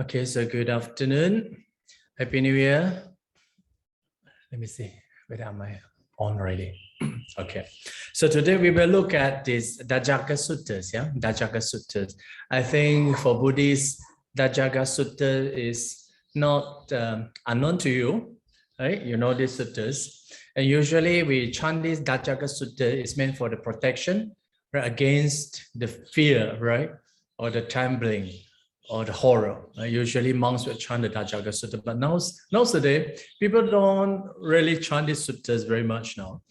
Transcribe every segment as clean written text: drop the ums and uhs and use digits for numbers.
Okay, so good afternoon. Happy New Year. Let me see whether am I on already. Okay, so today we will look at this Dhajagga Suttas. Yeah, Dhajagga Suttas. I think for Buddhists, Dhajagga Sutta is not unknown to you, right? You know these suttas, and usually we chant this Dhajagga Sutta is meant for the protection, right, against the fear, right, or the trembling, or the horror. Usually monks will chant the Dhajagga Sutta, but nowadays people don't really chant these suttas very much now.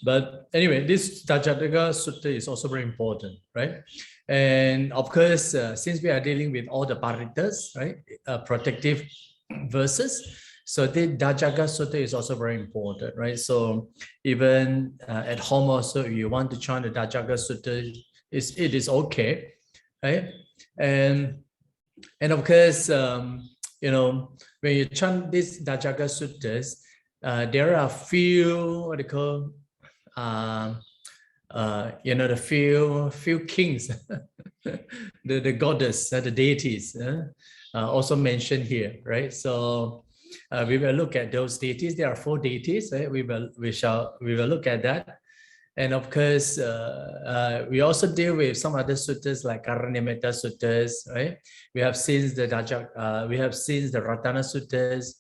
But anyway, this Dhajagga Sutta is also very important, right? And of course, since we are dealing with all the paritas, right, protective verses, so the Dhajagga Sutta is also very important, right? So even at home also, if you want to chant the Dhajagga Sutta, it is okay, right? And of course, you know, when you chant these Dhajagga Suttas, there are few, what they call, you know, the few kings, the goddess, the deities, also mentioned here, right? So we will look at those deities. There are 4 deities, right? We will look at that. And of course, we also deal with some other suttas like Karanyametta suttas, right? We have seen the Ratana suttas,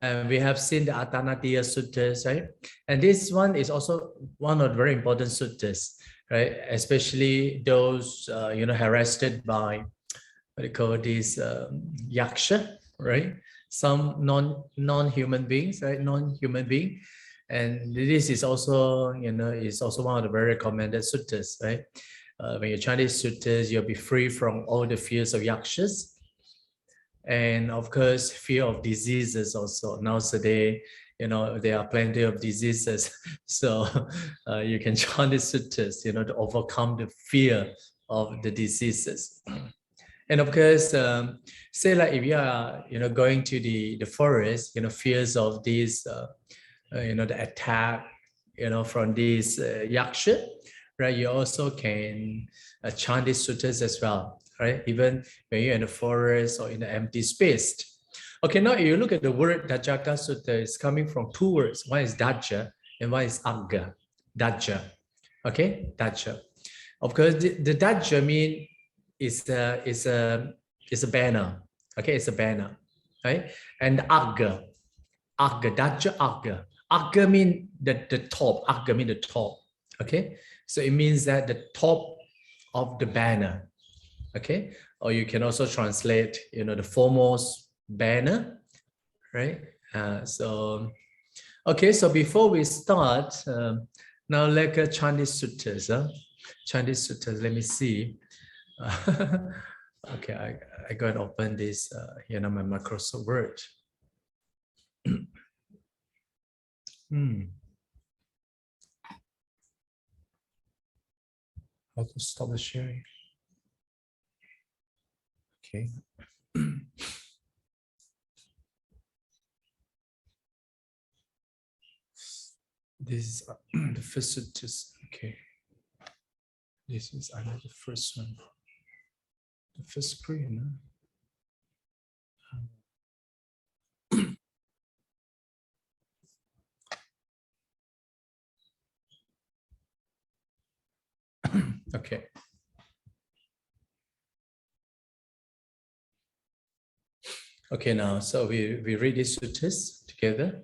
and we have seen the Atanatiya suttas, right? And this one is also one of the very important suttas, right? Especially those you know, harassed by what they call these yaksha, right? Some non-human beings, right? Non-human being. And this is also, you know, is also one of the very recommended suttas, right? When you chant these suttas, you'll be free from all the fears of yakshas. And of course, fear of diseases also. Nowadays, you know, there are plenty of diseases. So you can chant these suttas, you know, to overcome the fear of the diseases. And of course, say like if you are, you know, going to the forest, you know, fears of these, you know, the attack, you know, from these yaksha, right? You also can chant these suttas as well, right? Even when you're in the forest or in the empty space. Okay, now if you look at the word Dhajagga Sutta, it's coming from 2 words. One is Dhaja and one is Agga. Dhaja. Okay, Dhaja. Of course, the Dhaja mean is a banner. Okay, it's a banner, right? And Agga, Dhaja Agga. Agga mean the top. Agga mean the top. Okay, so it means that the top of the banner. Okay, or you can also translate, you know, the foremost banner, right? So okay, so before we start, now let's chant these suttas. Chant these suttas. Let me see. Okay, I go and open this, you know, my Microsoft Word. How to stop the sharing? Okay. This is the first suttas. Okay. This is under the first one. The first screen. Okay. Okay, now, so we read these suttas together.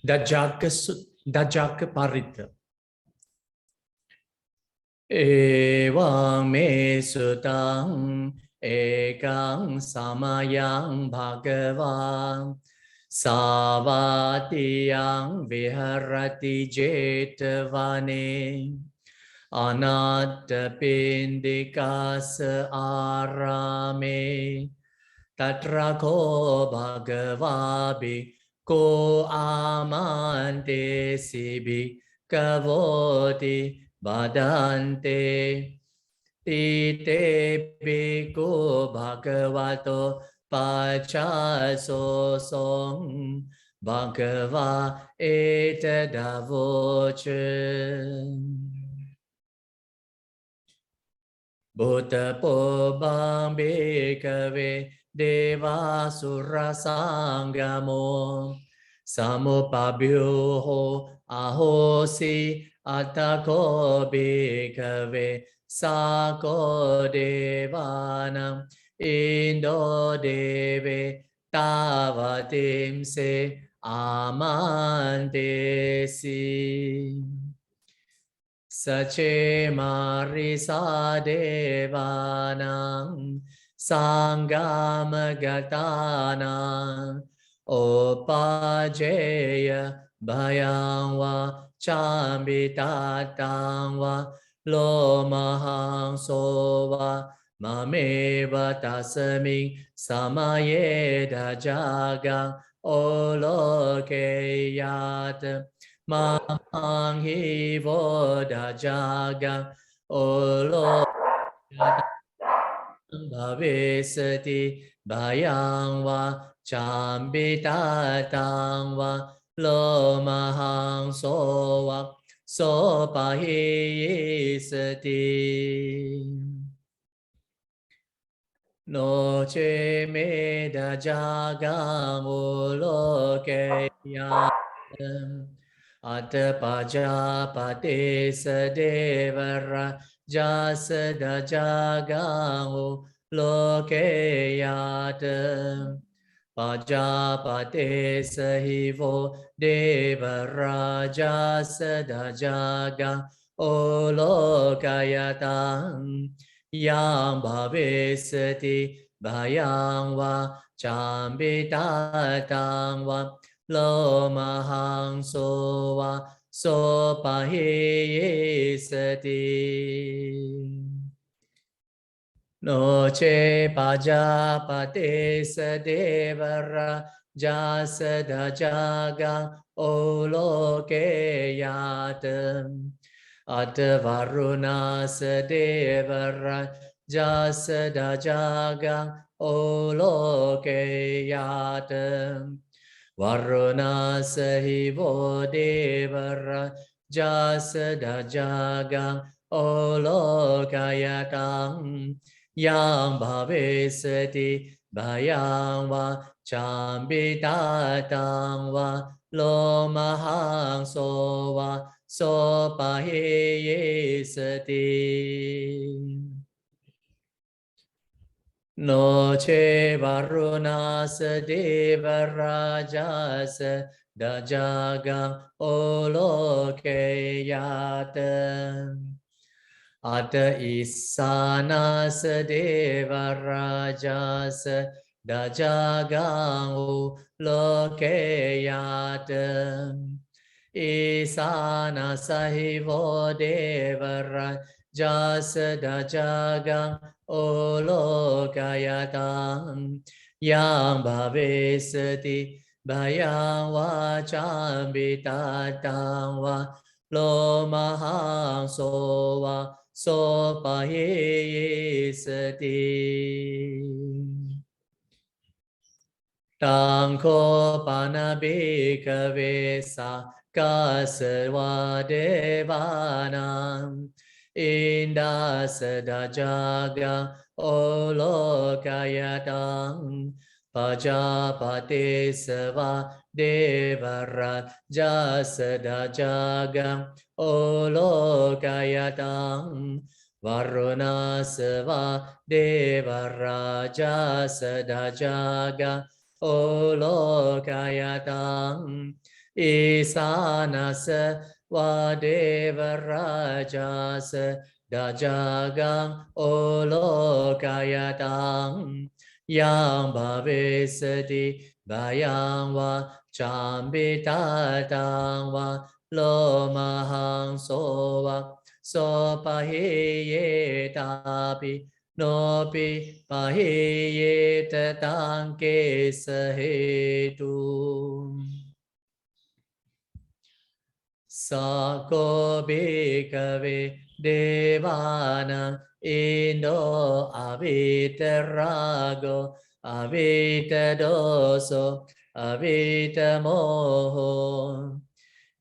Dhajagga Parita. Evang me sutang ekang samayang bhagavan savatiyang viharati jetavane anattapindikasa arame tatra ko bhagavabi ko amante sibi kavoti badante tite bhikkhu bhagavato pacaso song bhagava etadavoce. Buddha po bang bhikkhave deva sura sangamo samupabhyo ho ahosi attako bhikkhave sako devanam indo deve tavatim se amantesi. Sache marisa devanam sangam gatanam opajeya bhayam va chambitatam va lomaham sova mameva tasmin samaye Dhajagga olokeyat Mang hi vô Dhajagga olo bhavesati bhayang va chambitatang va lo mahang so va so pahisati no che me Dhajagga olokeyat Atapajapate sadevara jasa Dhajagga lokeyat Pajapate sahivo devara jasa Dhajagga olokayatang Yam bhavesati bhayang va chambitatang va lo mahang so va so pahisati no che pajapate sadevara jasa Dhajagga olokeyat Atavaruna sadevara jasa Dhajagga olokeyat Varuna sahivo devara jasa Dhajagga olokayatang Yang bhavesati bhayang va chambitatang va lo mahang so va so pahisati No che varuna sadeva rajas Dhajagga olokeyat Ata isana sadeva rajas Dhajagga olokeyat Isana sahivo devara jasa Dhajagga olokayatang yang bhavesati bhayang va chambitatang va lo mahang so va so pahisati Tang ko panabhikkhave sa kasva devanam Indasa Dhajagga olokayatang Pajapate seva devara jasa Dhajagga olokayatang Varuna seva devara jasa Dhajagga olokayatang Isanasa Vadeva Rajas Dhajagga olokayatang Yang bhavesati bhayang va chambitatang va lo mahang so va so pahiyetapi nopi pahiyeta ke sahetu Sako bhikkhave devana indo avitarago avitadoso avitamoho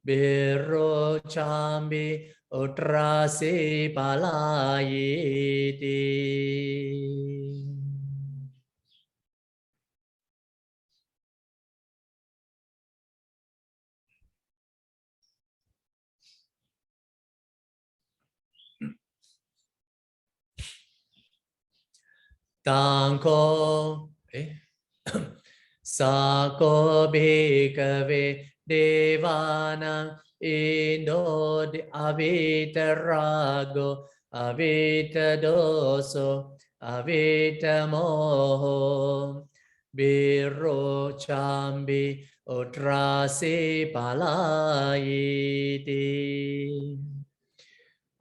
Biro chambi Utra se palayiti. Tang ko Sako bhikave devana indo avita rago avita doso avita moho biro chambi utrasi palayiti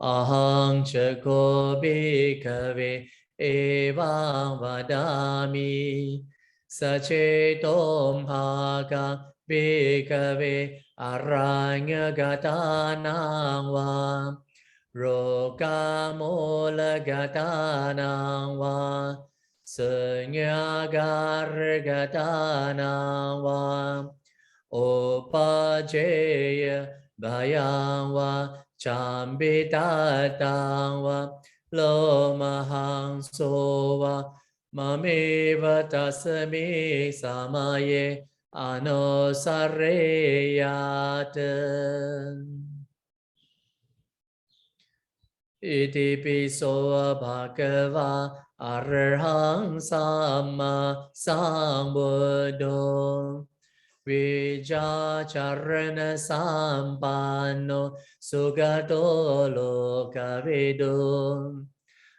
ahang chako bhikave evam vadami Sachetom haka bhikave aranyagatanang va rokamolagatanang va sanyagargatanang va opajeya bhayang va chambitatang va lomahang sova Mameva tasami samaye anosareyat. Iti piso bhagava arhang samma sambuddho Vijacharana sampanno sugato lokavido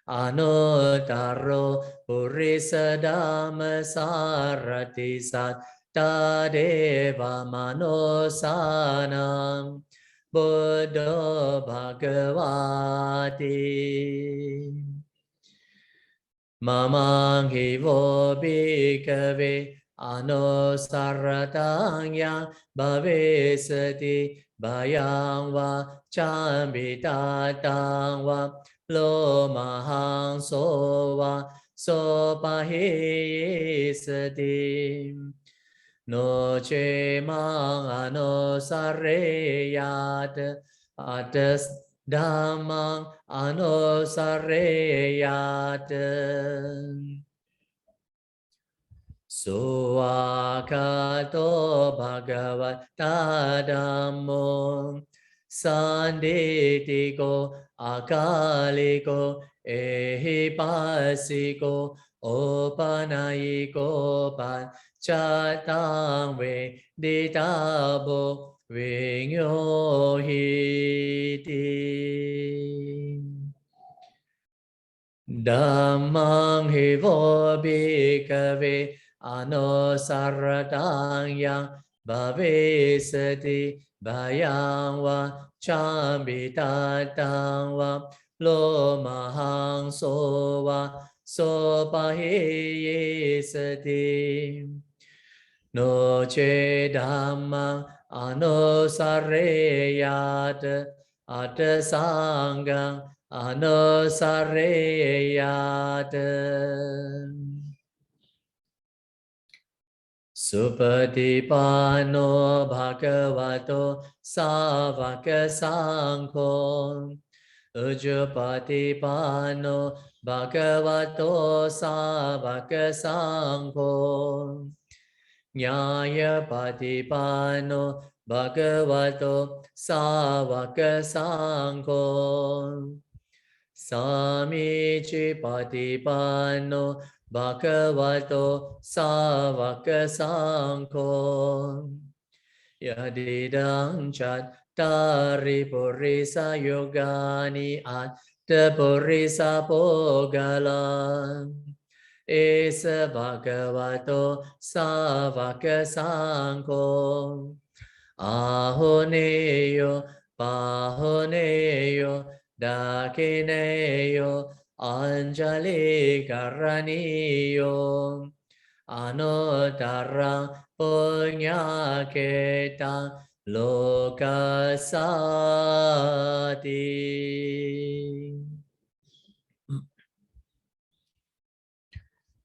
Anotaro Purisadama Sarati Satta Deva Manosanam Buddha Bhagavati Mamang Hivo Bhikave Anosaratang Yang Bhavesati Bhayang Va Chambitatang Va Lo mahang so va so pahi sati no che mang ano sareyat atas dhammang ano sareyat Suakato bhagavata dhammo Sanditiko akaliko ehipasiko opanayiko panchatang veditabo vinyohiti Dhammang hivo bhikave anosaratang yang bhavesati bhayang va chambitatang va lo mahang so va so pahiyesati no che dhammang anosareyat atasangang anosareyat Supatipano bhagavato savaka sankho Ujjapatipano bhagavato savaka sankho Nyayapatipano bhagavato savaka sankho Samicipatipano bhagavato savaka sankho Yadidang chattari purisa yogani atta purisa pogala Esa bhagavato savaka sankho Ahoneyo pahoneyo dakineyo anjali karaniyo Anotara punyaketa lokasati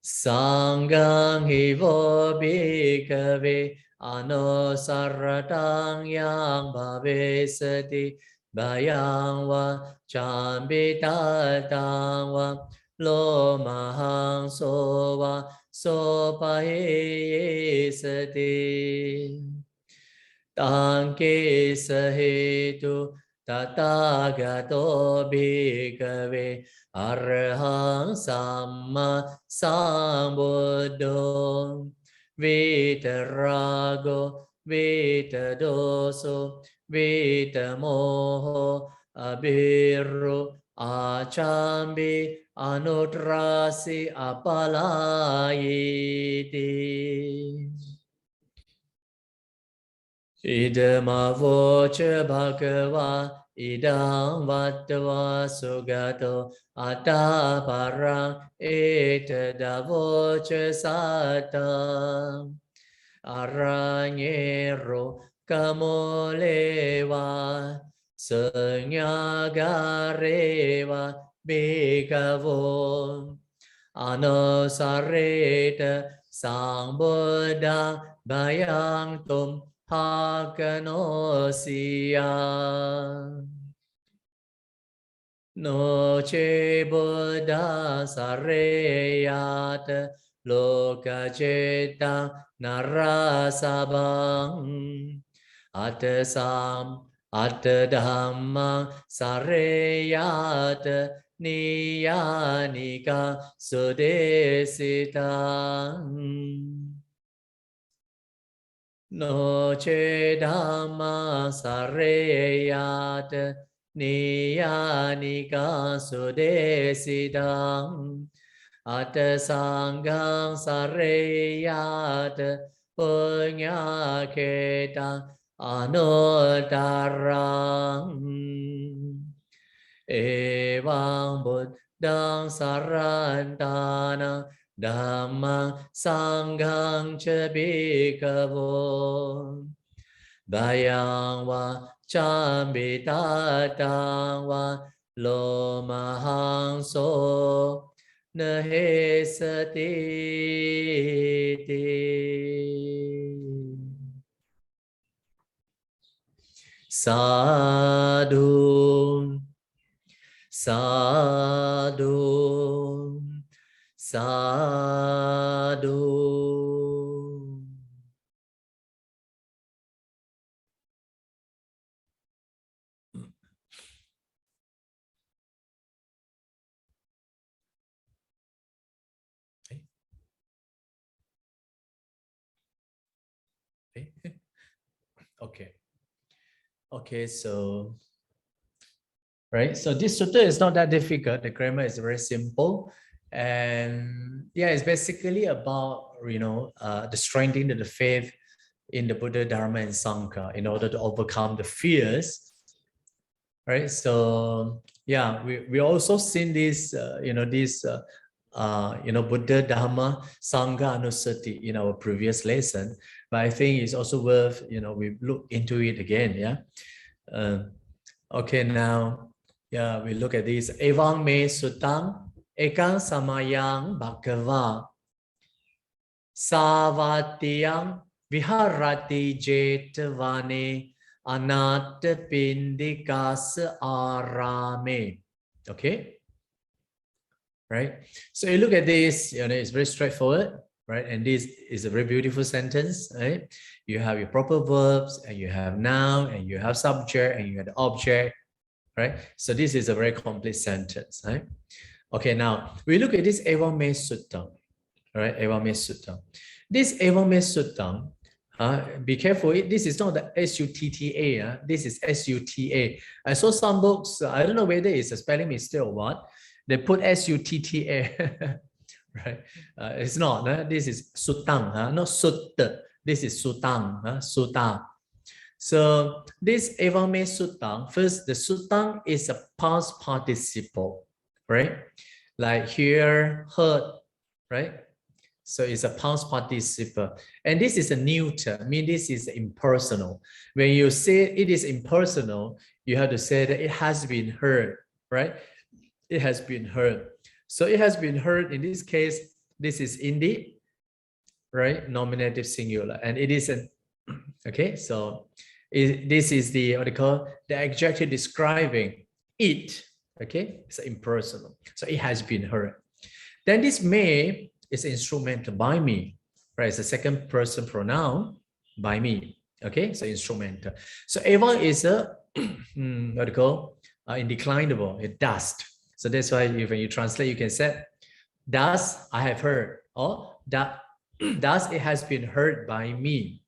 Sangang hivo bhikave anosaratang yang bhavesati Bayang wa chambi tang wa lo mahang so wa so pa he sati tang ke sahe tu tatagato bhikkhave arahang samma sambuddho vitarago vitadoso vitamoho abhiru achambi anutrasi apalayiti idama voce bhagava idam vattva sugato ataparang etada voce satam aranyero kamoleva sanyagareva bhikkhavo anusareta sambuddha bayang tum hakanosia no che buddha sareyat loka ceta narasabang atasam atadhamma sareyat niyanika sudesitang no che dhamma sareyat niyanika sudesitang atasangang sareyat punyaketang anutarang evang buddhang sarantanang dhammang sanghang ca bhikkhavo bayang wa chambi tatang wa lo mahang so nahe sati sadhu sadhu sadhu okay okay so right, so this sutta is not that difficult. The grammar is very simple, and yeah, it's basically about the strengthening of the faith in the Buddha, Dharma, and Sangha in order to overcome the fears. Right, so yeah, we also seen this Buddha, Dharma, Sangha, Anusati in our previous lesson, but I think it's also worth we look into it again. Yeah. Okay, now yeah, we look at this. Evang me sutang ekang samayang bhagava savatiyang viharati jetavane anatta pindikas arame. Okay, right? So you look at this, it's very straightforward, right? And this is a very beautiful sentence, right? You have your proper verbs, and you have noun, and you have subject, and you have the object, right? So this is a very complete sentence, right? Okay, now we look at this Evam Me Sutta, right? Evam Me Sutta. This Evam Me Sutta, be careful, this is not the S-U-T-T-A, this is S-U-T-A. I saw some books, I don't know whether it's a spelling mistake or what, they put S-U-T-T-A, right? It's not, this is Suttang, not Sutta, this is Suttang, Sutta. So this Evam Me Suttang, first the Suttang is a past participle, right? Like here, heard, right? So it's a past participle. And this is a neuter, meaning this is impersonal. When you say it is impersonal, you have to say that it has been heard, right? It has been heard. So it has been heard, in this case, this is in the, right, nominative singular. And it is an, okay, so This is the what they call the adjective describing it. Okay, it's impersonal. So it has been heard. Then this may is instrumental by me, right? It's a second person pronoun by me. Okay, so instrumental. So eva is a what they call indeclinable, a dust. So that's why when you translate, you can say, "Thus I have heard," or "That thus it has been heard by me."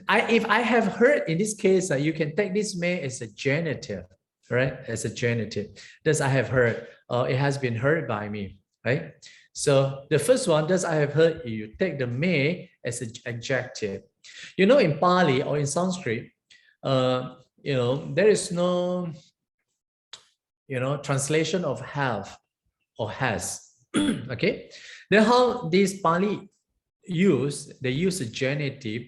If I have heard, in this case, you can take this may as a genitive, right? As a genitive. Thus I have heard, it has been heard by me, right? So the first one, thus I have heard, you take the may as an adjective. You know, in Pali or in Sanskrit, you know, there is no, you know, translation of have or has. Okay, then how these Pali they use a genitive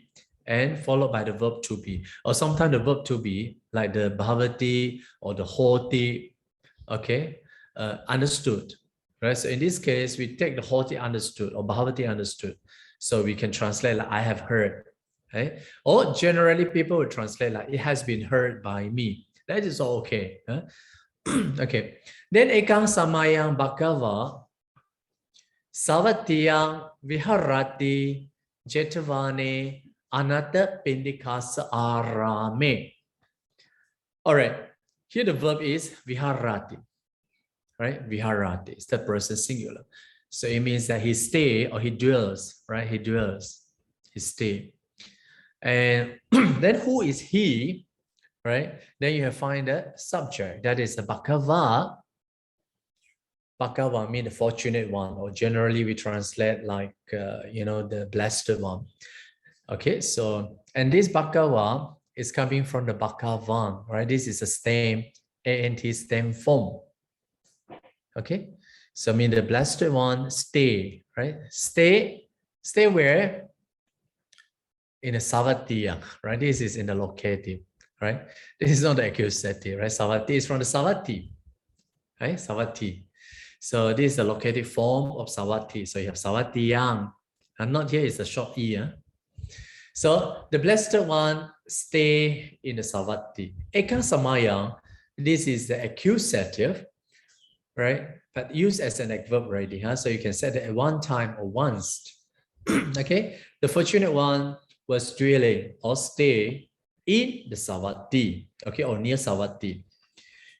and followed by the verb to be, or sometimes the verb to be like the bhavati or the hoti, okay, understood, right? So in this case, we take the hoti understood or bhavati understood, so we can translate like I have heard, right? Or generally people will translate like it has been heard by me. That is all okay. Huh? Okay, then ekang samayang bhagava savatiyang viharati jetavane anata pindikasa arame. All right, here the verb is viharati, right? Viharati, it's the person singular. So it means that he stay or he dwells, right? He dwells, he stay. And then who is he, right? Then you have find the subject, that is the bhagava. Bhagava means the fortunate one, or generally we translate like, you know, the blessed one. Okay, so, and this bhagava is coming from the bhagavan, right? This is a stem, A-N-T stem form. Okay, so I mean the blessed one, stay, right? Stay where? In the Savatiya, right? This is in the locative, right? This is not the accusative, right? Savati is from the Savati, right? Savati. So this is the locative form of Savati. So you have Savatiyang, and not here is a short E. Huh? So the blessed one stay in the Savati. Ekang samayang, this is the accusative, right? But used as an adverb already. Huh? So you can say that at one time or once. Okay, the fortunate one was dwelling or stay in the Savati, okay, or near Savati.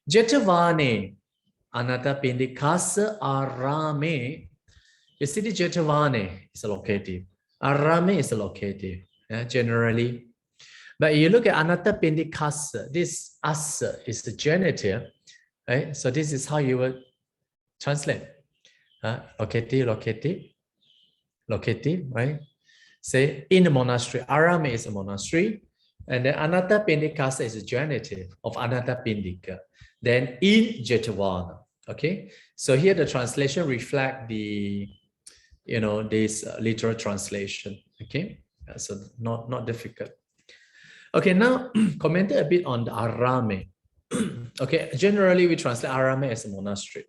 Jetavane anata pindikasa arame. You see the Jetavane is a locative. Arame is a locative, generally. But you look at anata pindikasa, this asa is the genitive, right? So this is how you would translate. Locative, right? Say in the monastery, Arame is a monastery, and then Anatta Pindikasa is a genitive of Anatta Pindika. Then in Jetavana, okay? So here the translation reflect the, you know, this literal translation, okay? So not difficult. Okay, now commented a bit on the Arame. Okay, generally we translate Arame as a monastery.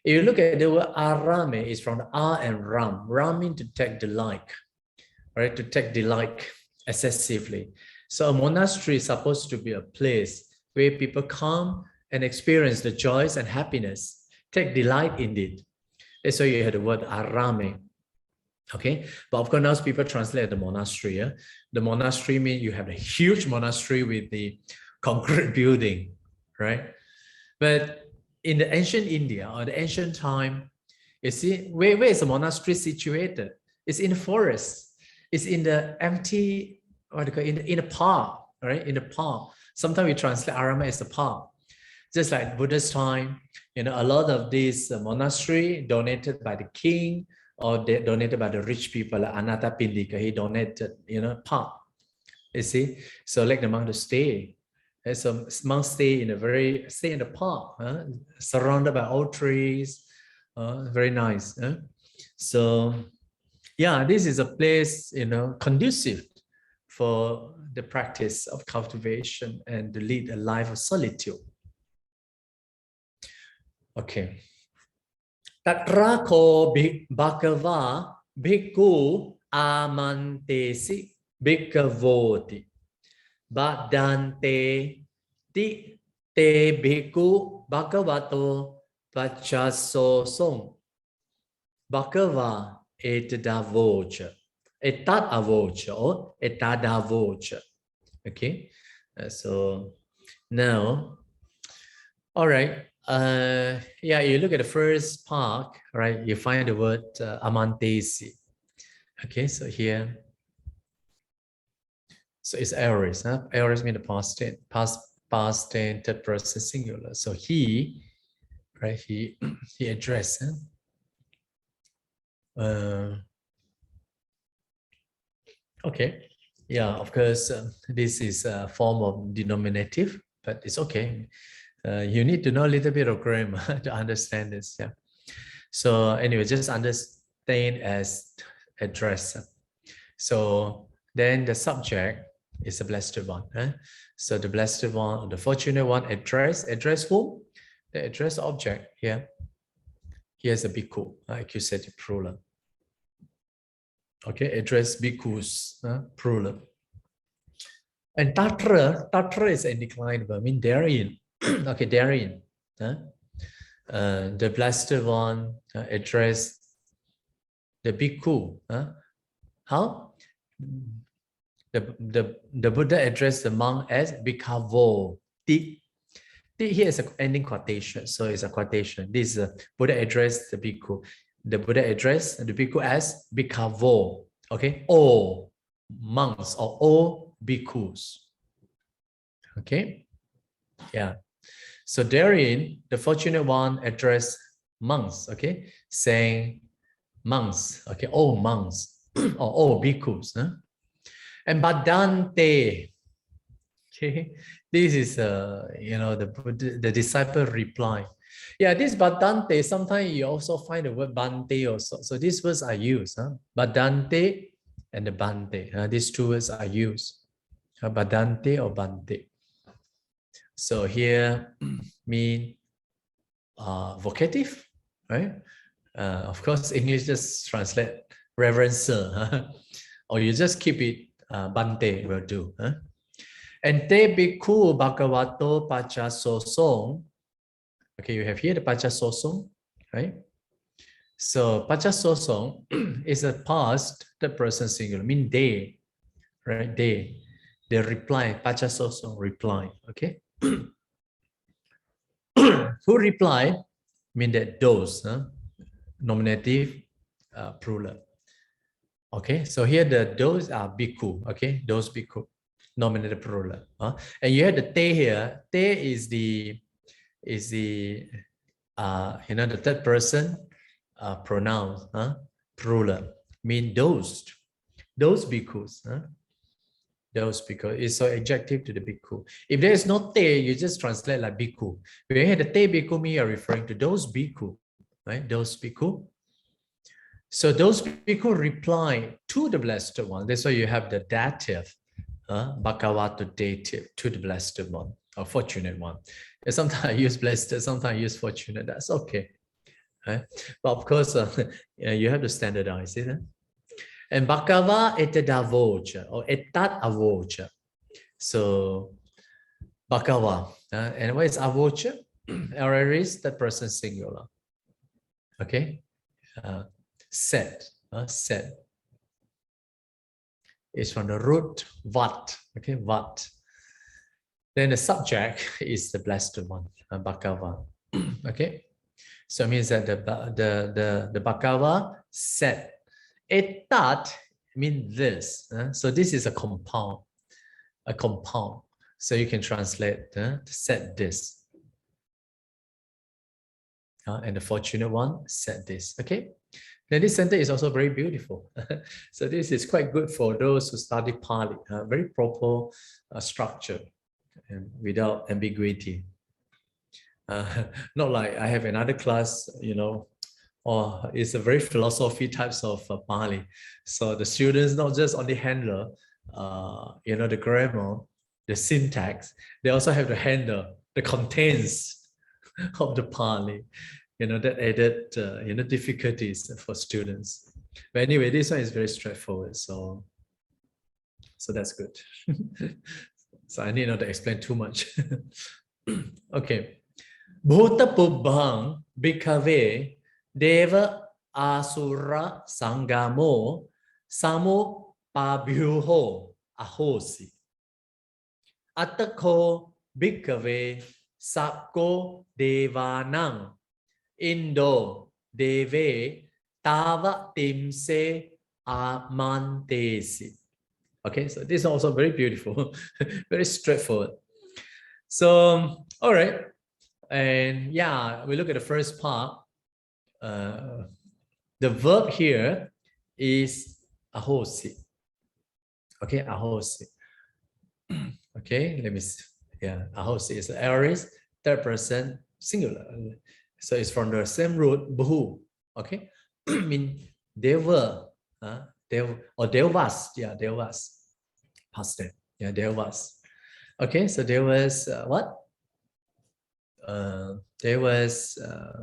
If you look at the word Arame, is from the R and Ram. Ram means to take delight, right? To take delight excessively. So a monastery is supposed to be a place where people come and experience the joys and happiness, take delight in it. That's why you have the word Arame. Okay, but of course now people translate the monastery. Yeah? The monastery means you have a huge monastery with the concrete building, right? But in the ancient India or the ancient time, you see, where is the monastery situated? It's in the forest. It's in the empty, what do you call it, in the park, right? In the park. Sometimes we translate Arama as the park. Just like Buddha's time, you know, a lot of these monastery donated by the king or donated by the rich people, like Anatta Pindika, he donated, you know, park. You see, so like the monk to stay. So monks stay in the park, surrounded by old trees, very nice. So yeah, this is a place, you know, conducive for the practice of cultivation and to lead a life of solitude. Okay. Tatra ko bhagava bhikkhu amantesi bhikkhavoti. Badante ti te bhikkhu bhagavato pachasosong bhagava etadavocha etadavocha or etadavocha. Okay, so now, all right. Yeah, you look at the first part, right? You find the word amantesi. Okay, so here, so it's aorist. Huh? Aorist means the past tense, third person singular. So he, right? He addressed. Okay, yeah. Of course, this is a form of denominative, but it's okay. You need to know a little bit of grammar to understand this. Yeah. So anyway, just understand as address. So then the subject is the blessed one. Huh? So the blessed one, the fortunate one, address whom? The address object here. Here's a bhikkhu, accusative plural. Okay, address bhikkhus, plural. And tatra is a declined verb, mean therein. Okay, therein. The blessed one address the bhikkhu. How? The Buddha addressed the monk as bhikkhavo. Here is an ending quotation, so it's a quotation. This is Buddha addressed the bhikkhu. The Buddha addressed the bhikkhu as bhikkhavo. Okay, all monks or all bhikkhus. Okay, yeah. So therein, the fortunate one addressed monks. Okay, saying monks. Okay, all monks or all bhikkhus. And Badante. Okay, this is the disciple reply. Yeah, this Badante, sometimes you also find the word Bante also. So these words are used. Badante and the Bante. These two words are used. Badante or Bante. So here mean vocative, right? Of course, English just translate Reverend Sir, or you just keep it Bante will do. And te bhikkhu bhagavato pachasosong. Okay, you have here the pachasosong, right? So pachasosong is a past the person singular, mean they, right? They reply, pachasosong reply. Okay. Who reply? Mean that those, nominative plural. Okay, so here those are bhikkhu. Okay, those bhikkhu, nominative plural. And you have the te here. Te is the the third person pronoun, plural, mean those bhikkhus. Those bhikkhu is so adjective to the bhikkhu. If there is no te, you just translate like bhikkhu. When you have the te bhikkhu, you are referring to those bhikkhu, right? Those bhikkhu. So those bhikkhu reply to the blessed one. That's why you have the dative, bhagavato dative, to the blessed one, or fortunate one. And sometimes I use blessed, sometimes I use fortunate. That's okay. Right? But of course, you have to standardize it. And bhagava etadavocha or etat avocha. So bhagava, and what is avocha? Aorist, that person singular. Okay, said, said. It's from the root vat. Okay, vat. Then the subject is the blessed one, bhagava. Okay, so it means that the bhagava said. Etat means this. So this is a compound. So you can translate said this. And the fortunate one said this. Okay. Then this sentence is also very beautiful. So this is quite good for those who study Pali. Very proper structure and without ambiguity. Not like I have another class, or it's a very philosophy types of Pali. So the students not just only handle, the grammar, the syntax, they also have to handle the contents of the Pali, that added, difficulties for students. But anyway, this one is very straightforward. So that's good. So I need not to explain too much. Okay. Bhuta pubbhang bhikkhave deva asura sangamo samo pabhyuho ahosi. Atako bhikkhave sakko devanang indo deve tava timse amantesi. Okay, so this is also very beautiful, very straightforward. So, all right. And yeah, we look at the first part. The verb here is ahosi. Okay, ahosi. Okay, let me see. Yeah, ahosi is the aorist, third person singular. So it's from the same root, bhu. Okay, mean deva, or devas. Yeah, devas. Past tense. Yeah, devas. Okay, so there was what? There was,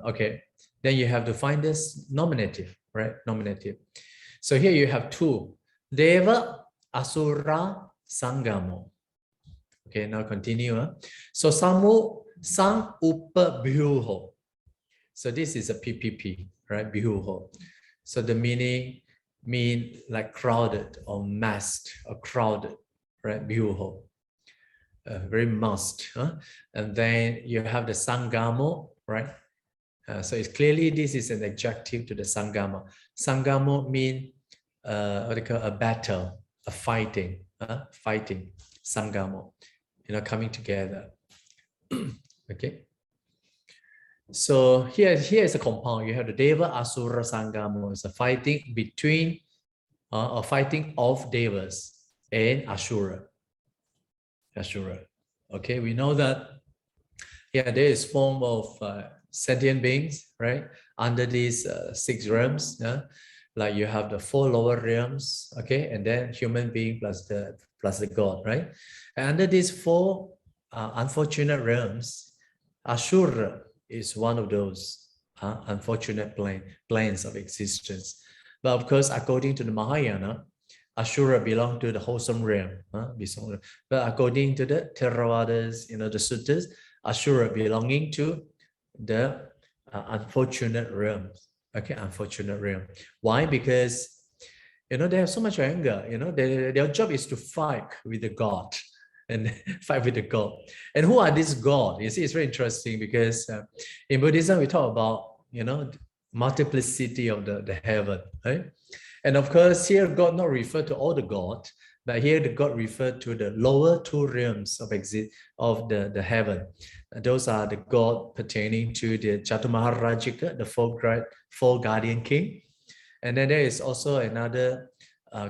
okay, then you have to find this nominative, right? Nominative. So here you have two, Deva, Asura, Sangamo. Okay, now continue. So Samu, Sang Upa Bhyuho. So this is a PPP, right? Bhyuho. So the meaning mean like crowded or massed or crowded, right? Bhyuho. Very masked, huh? And then you have the Sangamo, right? So it's clearly this is an adjective to the Sangamo. Sangamo mean what they call a battle, a fighting, fighting. Sangamo, coming together. Okay. So here is a compound. You have the Deva Asura Sangamo. It's a fighting between, or fighting of Devas and Asura. Ashura. Okay, we know that, yeah, there is form of sentient beings, right? Under these 6 realms, yeah? Like you have the 4 lower realms, okay, and then human being plus the God, right? And under these 4 unfortunate realms, Ashura is one of those unfortunate planes of existence. But of course, according to the Mahayana, Ashura belong to the wholesome realm, but according to the Theravadas, the suttas, Ashura belonging to the unfortunate realms. Okay, unfortunate realm. Why? Because they have so much anger. Their job is to fight with the God, and fight with the God. And who are these gods? You see, it's very interesting because in Buddhism we talk about multiplicity of the heaven, right? And of course, here God not referred to all the God, but here the God referred to the lower 2 realms of the heaven. Those are the God pertaining to the Chaturmaharajika, the 4 guardian king. And then there is also another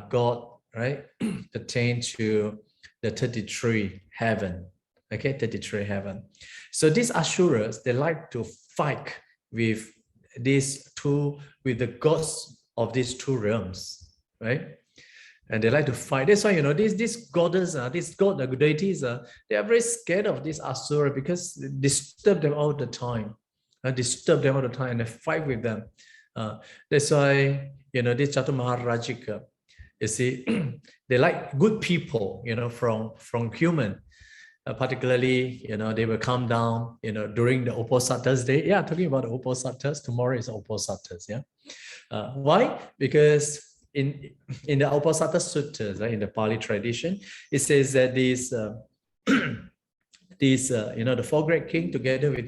God, right, pertain to the 33 heaven. Okay, 33 heaven. So these Asuras, they like to fight with the gods of these 2 realms, right? And they like to fight. That's why these goddess, these god, the deities, they are very scared of this Asura because they disturb them all the time. And they fight with them. That's why this Chaturmaharajika, you see, they like good people, from human. Particularly, they will come down, during the Uposatthas day. Yeah, talking about the Uposatthas, tomorrow is Uposatthas, yeah. Why? Because in the Uposatta Suttas, right, in the Pali tradition, it says that these the 4 great king together with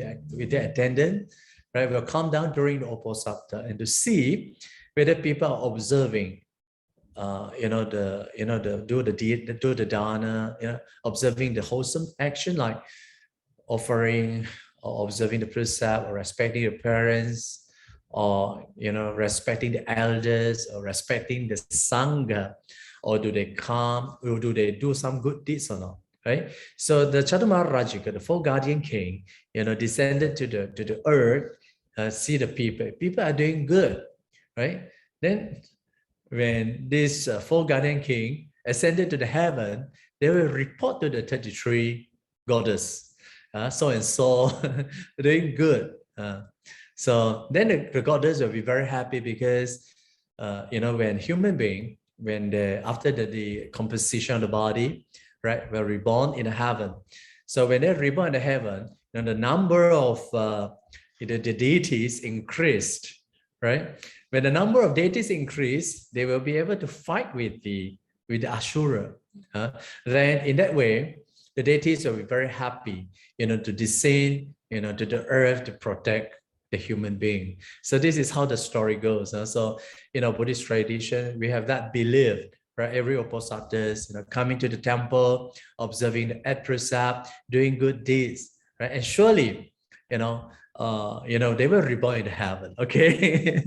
their attendant, right, will come down during the Uposatta and to see whether people are observing, do the dana, observing the wholesome action like offering or observing the precept or respecting your parents, or respecting the elders, or respecting the sangha, or do they come, or do they do some good deeds or not, right? So the Chaturmaharajika, the 4 guardian king, descended to the earth, see the people are doing good, right? Then when this 4 guardian king ascended to the heaven, they will report to the 33 goddess, so and so doing good. So then the goddess will be very happy because, when human being, after the composition of the body, right, were reborn in heaven. So when they're reborn in heaven, then the number of the deities increased, right? When the number of deities increase, they will be able to fight with the Asura. Then in that way, the deities will be very happy, to descend, to the earth to protect the human being. So this is how the story goes. So in our Buddhist tradition, we have that belief, right? Every Uposatas, coming to the temple, observing the 8 precepts, doing good deeds, right? And surely, they were reborn in heaven, okay?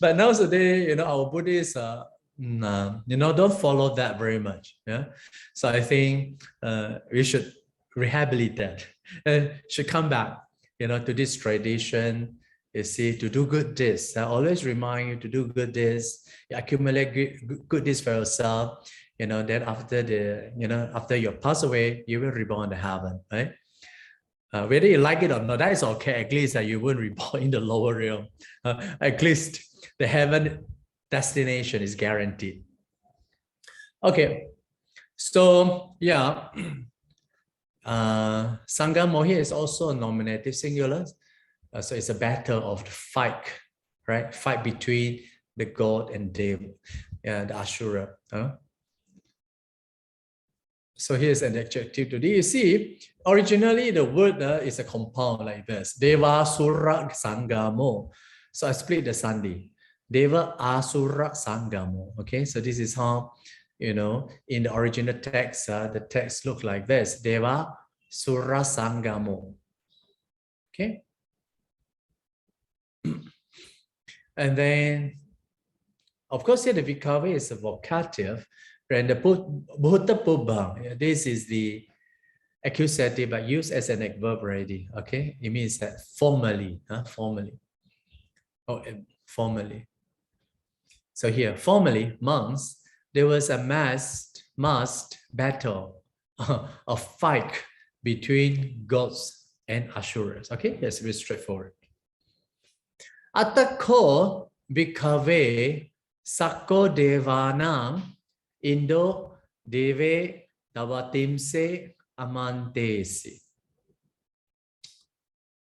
But nowadays, our Buddhists, don't follow that very much. Yeah. So I think we should rehabilitate that and should come back, to this tradition, to do good deeds. I always remind you to do good deeds, accumulate good deeds for yourself, then after after you pass away, you will reborn to heaven, right? Whether you like it or not, that is okay. At least you won't reborn in the lower realm. At least the heaven destination is guaranteed. Okay, so yeah, Sangamo here is also a nominative singular. So it's a battle of the fight, right? Fight between the god and Deva, the Ashura. So here's an adjective today. You see, originally the word is a compound like this. Deva Sura Sangamo. So I split the Sandhi. Deva Asura Sangamo. Okay, so this is how, in the original text, the text looks like this. Deva Sura Sangamo. Okay. And then, of course, here the Vikave is a vocative. And the Bhuta Pubha, this is the accusative, but used as an adverb already. Okay, it means that formally, formally. Formally. So here, formally, monks, there was a massed battle, a fight between gods and Asuras. Okay, that's very straightforward. Atako Bhikkhave Sakko Devanam Indo Deve Davatimse Amantesi.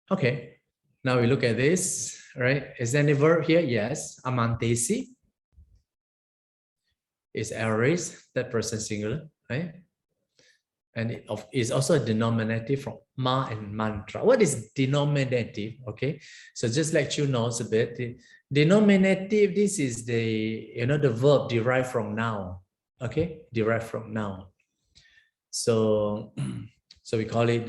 Okay, now we look at this, right? Is there any verb here? Yes, Amantesi is aorist, that person singular, right? And it is also a denominative from ma and mantra. What is denominative? Okay, so just let you know a bit. The denominative, this is the the verb derived from noun. Okay, derived from noun. So we call it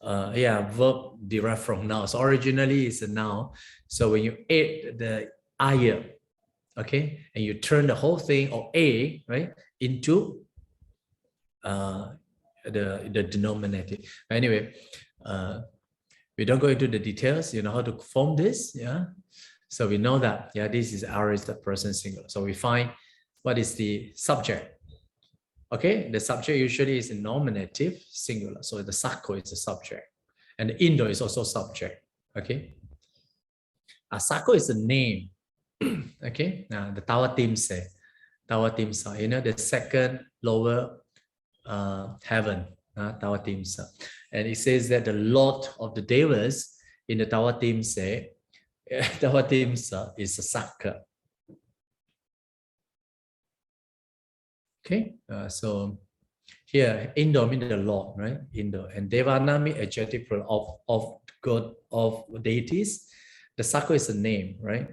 verb derived from noun. So originally it's a noun. So when you add the ayah, okay, and you turn the whole thing, or a, right, into the denominative. Anyway, we don't go into the details, how to form this, yeah. So we know that, yeah, this is aorist, the person singular. So we find what is the subject. Okay, the subject usually is a nominative singular. So the Sakko is the subject, and the Indo is also subject. Okay, Sakko is a name. Okay, now the Tawatimsa, the second lower heaven, Tawatimsa, and it says that the Lord of the Devas in the Tawatimsa is a Sakka. Okay, so here Indo means the Lord, right? Indo, and Devana means adjective of God, of deities. The Sakka is a name, right?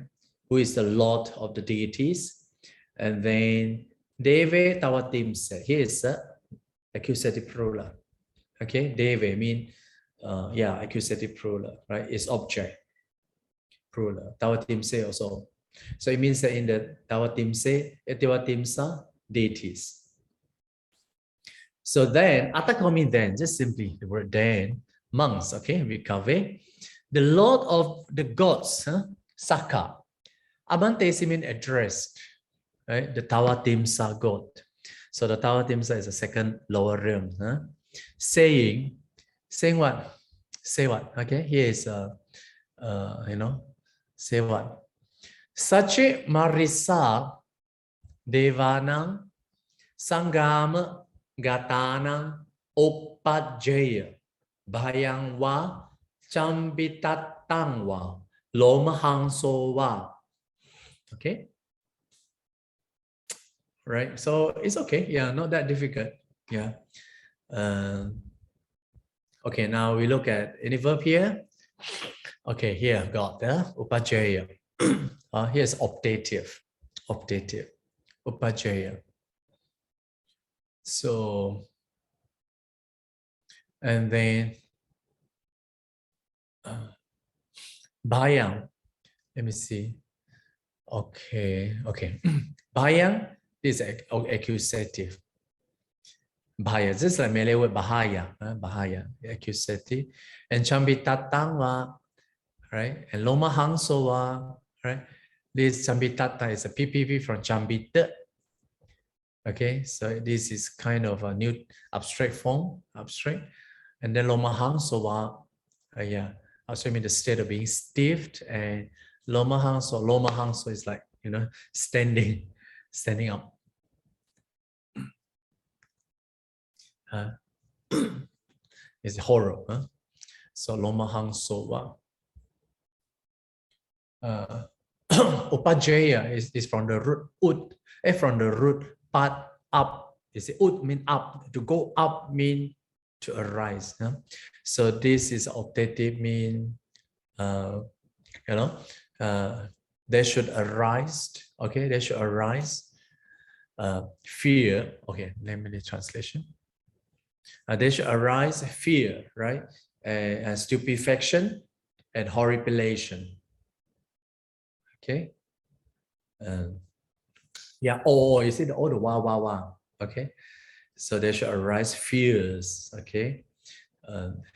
Who is the Lord of the deities? And then Deve Tawatimsa. Here is a accusative plural. Okay, Deve mean accusative plural, right? It's object plural. Tawatimsa also. So it means that in the Tawatimsa deities. So then, Atakomi then, just simply the word then, monks, okay, Bhikkhave, the Lord of the gods, Sakka. Amantesi means addressed, right? The Tawatimsa god. So the Tawatimsa is the second lower realm. Saying what? Say what? Okay, here is say what? Sache Marisa Devanam Sangama Gatana Opajaya Bhayangwa Chambitatangwa Lomahangsowa. Okay. Right. So it's okay. Yeah, not that difficult. Yeah. Okay, now we look at any verb here. Okay, here I've got the Upajaya. Here's optative. Optative. Upajaya. So, and then Bhayang. Let me see. Okay, okay. Bhayang is accusative. Bahaya, just like Malay word Bahaya, Bahaya, accusative. And Chambitatangwa, right? And Loma Hangsowa, right? This Chambitata is a PPP from Chambita. Okay, so this is kind of a new abstract form, abstract. And then Loma Hangsowa, yeah, also mean the state of being stiffed. And Loma Hangso is like, you know, standing up. It's horror. Huh? So Loma Hangsowa. Upajaya is from the root ut, from the root part up. Is ut mean up, to go up mean to arise. Huh? So this is optative mean, you know, they should arise. Okay, they should arise. Fear. Okay, let me read translation. They should arise fear, right? And stupefaction and horripilation. Okay. Yeah. Oh, you see the all the wah. Okay. So there should arise fears. Okay.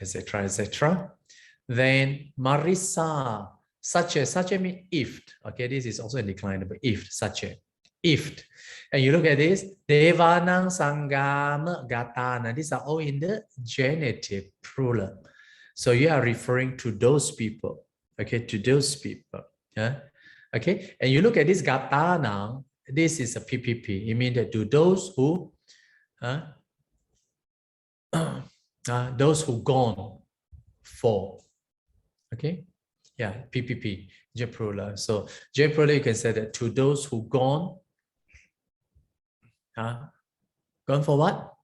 Etc. Etc. Then marisa, such a mean if. Okay. This is also a declinable if, such a. If. And you look at this, Devanang Sangama Gatana. These are all in the genitive plural. So you are referring to those people. Okay, to those people. Yeah. Okay. And you look at this Gatana, this is a PPP. It means that to those who those who gone for. Okay. Yeah, PPP, J plural. So J plural, you can say that to those who gone. Gone for what?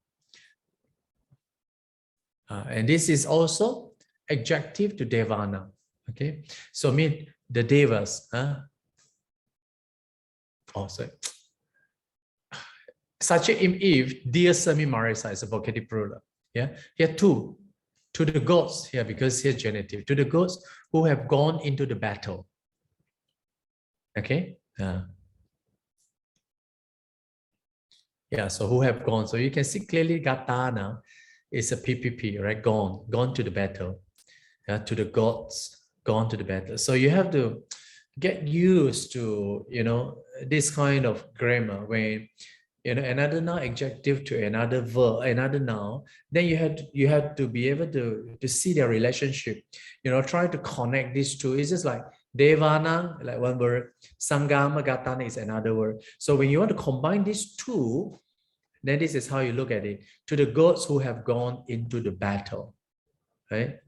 And this is also adjective to Devana. Okay, so mean the Devas. Oh, sorry. Such a if dear Sami Marisa is a vocative plural. Yeah, here two to the gods here, because here genitive, to the gods who have gone into the battle. Okay. Yeah, so who have gone. So you can see clearly Gatana is a PPP, right? Gone to the battle. Yeah, to the gods, gone to the battle. So you have to get used to, you know, this kind of grammar when, you know, another noun adjective to another verb, another noun, then you have to be able to see their relationship. You know, try to connect these two. It's just like Devana, like one word, Sangama Gatana is another word. So when you want to combine these two, then this is how you look at it. To the gods who have gone into the battle, right?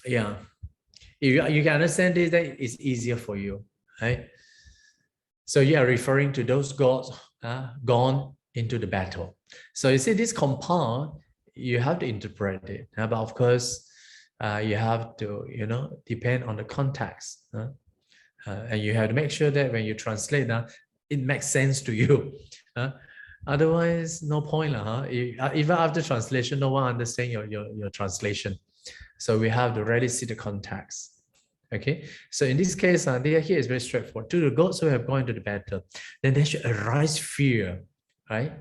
Yeah, if you can understand this, then it's easier for you, right? So you are referring to those gods gone into the battle. So you see this compound, you have to interpret it, but of course, you have to, you know, depend on the context, and you have to make sure that when you translate that, it makes sense to you. Otherwise, no point, even after translation, no one understands your translation. So we have to really see the context. Okay, so in this case, the idea here is very straightforward. To the gods who have gone into the battle, then there should arise fear, right?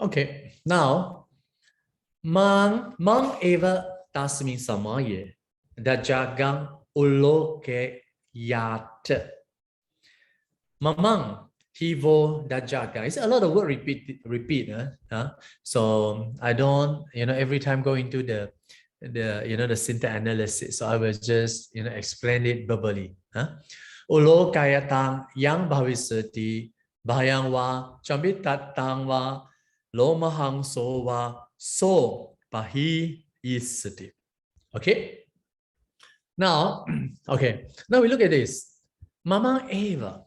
Okay, now, mang eva tasmin samaye Dhajagga uloke yat. Mamang hivo Dhajagga. It's a lot of word repeat. So I don't, you know, every time go into the you know, the syntax analysis. So I will just, you know, explain it verbally. Ulokayatang yang bhavisati bhayang va chambitatang va lomahang so va so pahi isati. Okay. Now, okay. Now we look at this. Mama eva.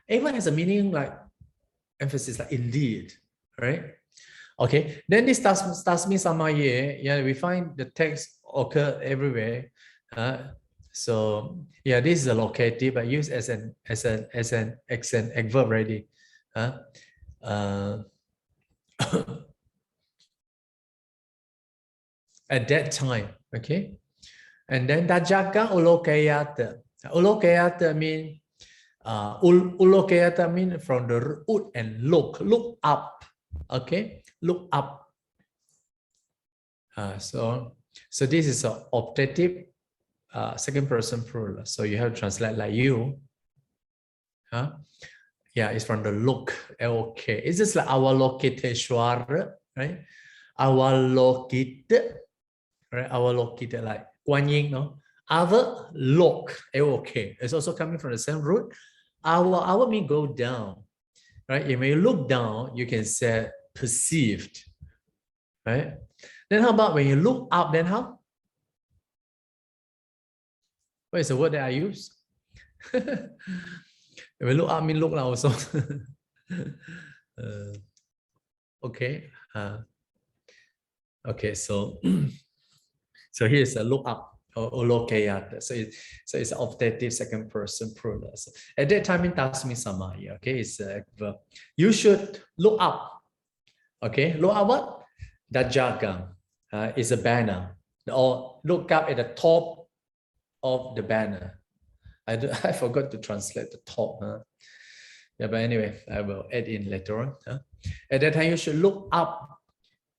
Eva has a meaning like emphasis, like indeed, right? Okay. Then this tasmi samaye. Yeah, we find the text occur everywhere. So yeah, this is a locative, but used as an adverb already. At that time, okay. And then Dhajagga ulokayata. Ulokayata mean ulokayata mean from the root and look up. Okay, look up. So this is an optative second person plural. So you have to translate like you. Yeah, it's from the look. Okay, it's just like Avalokiteshwara, right? Avalokita, right? Avalokita, like Guan Yin, no? Avalok, okay. It's also coming from the same root. Our mean go down, right? When you look down, you can say perceived, right? Then how about when you look up, then how? What is the word that I use? When we look up, mean look now also. Okay. Okay, so here's a look up or lokayata. So it's optative second person plural. So at that time in tasmi samaya, okay, it's a verb. You should look up. Okay, look up what? Dhajagga is a banner. Or look up at the top of the banner. I forgot to translate the top. Yeah, but anyway, I will add in later on. At that time, you should look up,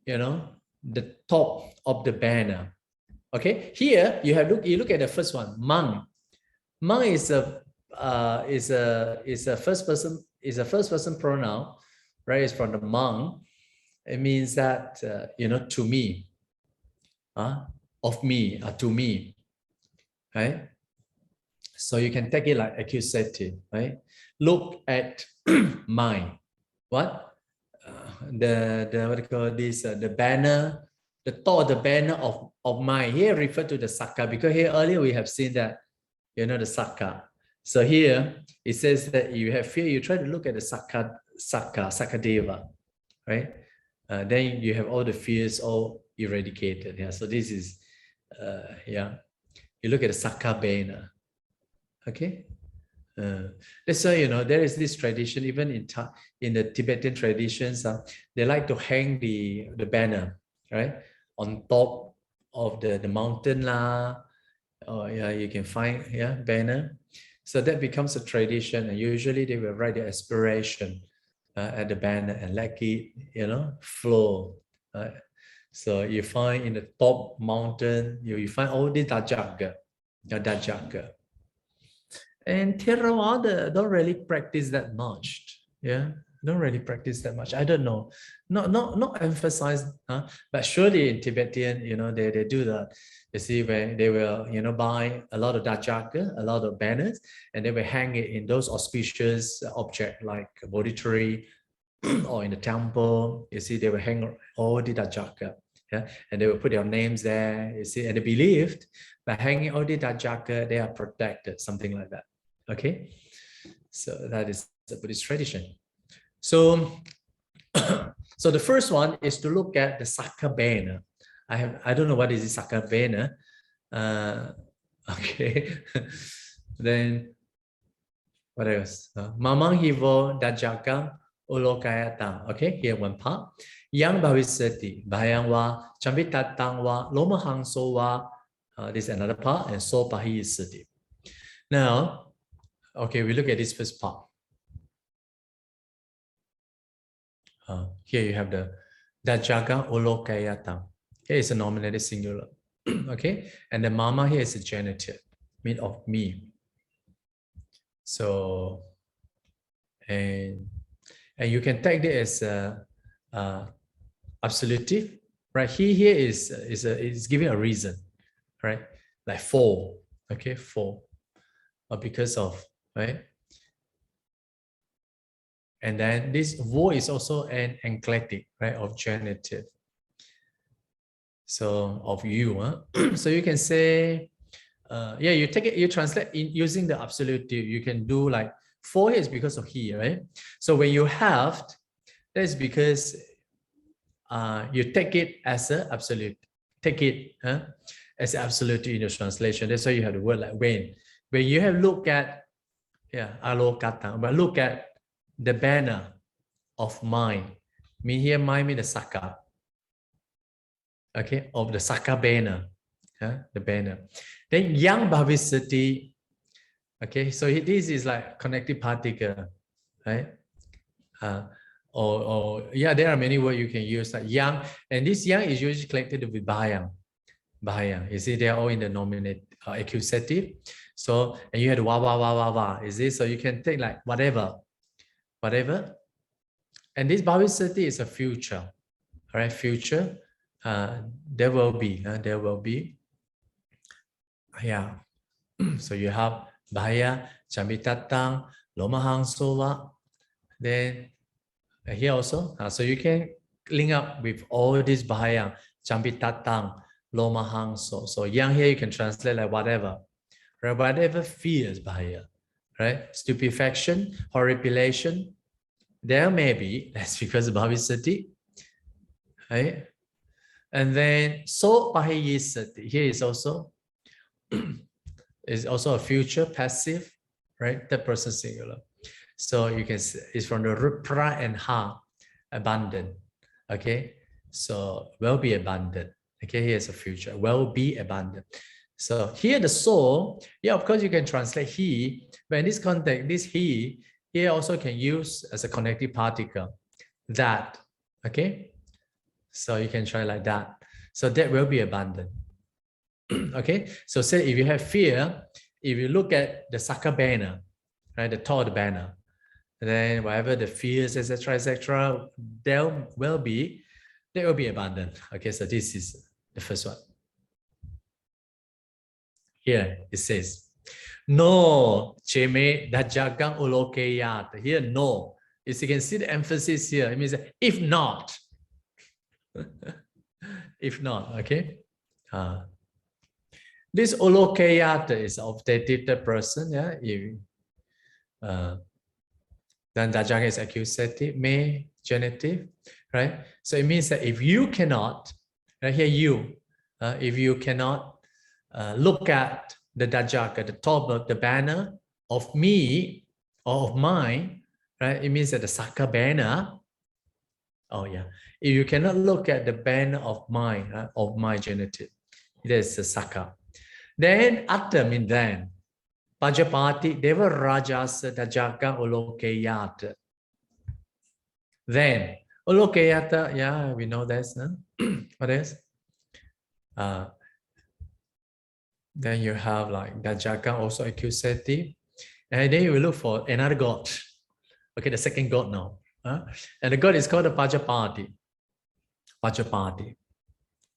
the top of the banner. Okay, here you look at the first one, Mang. Mang is a first person pronoun, right? It's from the Mang. It means that to me, of me, to me, right? So you can take it like accusative, right? Look at my what? The what do you call this? The banner, the top of the banner of mine. Here refer to the Sakka, because here earlier we have seen that the Sakka. So here it says that you have fear, you try to look at the Sakka Deva, right? Then you have all the fears all eradicated. Yeah. So this is you look at the Sakka banner. Okay. That's why there is this tradition, even in the Tibetan traditions, they like to hang the banner, right, on top of the mountain lah. Oh yeah, you can find banner. So that becomes a tradition, and usually they will write their aspiration at the banner and let it flow. So you find in the top mountain, you find all the Dhajagga. And Theravada don't really practice that much. Yeah, don't really practice that much. I don't know. Not emphasize, but surely in Tibetan, they do that. You see, where they will, buy a lot of Dhajagga, a lot of banners, and they will hang it in those auspicious objects like a Bodhi tree or in the temple. You see, they will hang all the Dhajagga. Yeah, and they will put their names there. You see, and they believed by hanging all the Dhajagga, they are protected, something like that. Okay, so that is the Buddhist tradition. So, so the first one is to look at the Sakka banner. I don't know what is the Sakka banner. Okay, then what else? Mamang hivo Dhajagga ulokayata. Okay, here one part. Yang bhavisati bhayang va chambitatang va lomahang so va. This is another part, and so pahi sati. Now, okay, we look at this first part. Here you have the Dhajagga ulokayata. Here is a nominative singular. Okay, and the mama here is a genitive, mean of me. So, and you can take this as absolutive, right? He here is giving a reason, right? Like for, okay, for. or because of, right? And then this vo is also an enclitic, right, of genitive. So of you, huh? So you can say, yeah, you take it, you translate in using the absolutive. You can do like for is because of he, right? So when you have, that is because you take it as an absolute. Take it as absolute in your translation. That's why you have the word like when. When you have look at, yeah, alokata, but look at the banner of mind. Me here, mind mean the saka. Okay, of the saka banner. The banner. Then yang bhavisati. Okay, so this is like connective particle, right? Or yeah, there are many words you can use like yang, and this yang is usually connected with bahayang. Bahayang, you see, they are all in the nominative, accusative. So, and you had wa wa wa wa wa. Is this so you can take like whatever, whatever, and this bhavisati is a future, all right? Future, there will be, there will be, yeah. So you have bahaya, chambitatang, lomahang sowa. Then here also, so you can link up with all these bahaya, chambitatang, lomahang so. So yang here you can translate like whatever, right? Whatever fears bahaya, right? Stupefaction, horripilation. There may be, that's because of bhavisati, right? And then so bahayisati, here is also a future passive, right? Third person singular. So you can say it's from the root pra and ha, abundant. Okay, so will be abundant. Okay, here's a future, will be abundant. So here the soul, yeah, of course you can translate he, but in this context, this he here also can use as a connective particle, that. Okay, so you can try like that. So that will be abundant. Okay, so say if you have fear, if you look at the Saka banner, right, the tall banner, then whatever the fears, etc., there will be abundant. Okay, so this is the first one. Here it says, no cheme dajagang ulokeyat. Here no, as you can see the emphasis here, it means if not. If not, okay. This ulokeyat is of the third person, yeah. If then Dhajagga is accusative, may, genitive, right? So it means that if you cannot, right here you, if you cannot look at the Dhajagga, the top of the banner of me or of mine, right? It means that the Saka banner, oh yeah, if you cannot look at the banner of mine, of my genitive, there's the Saka. Then atta means then. Pajapati deva rajasa Dhajagga ulokeyat. Then ulokeyata, yeah, we know this. What is? Then you have like Dhajagga also accusative, and then you will look for another god. Okay, the second god now, and the god is called the Pajapati. Pajapati.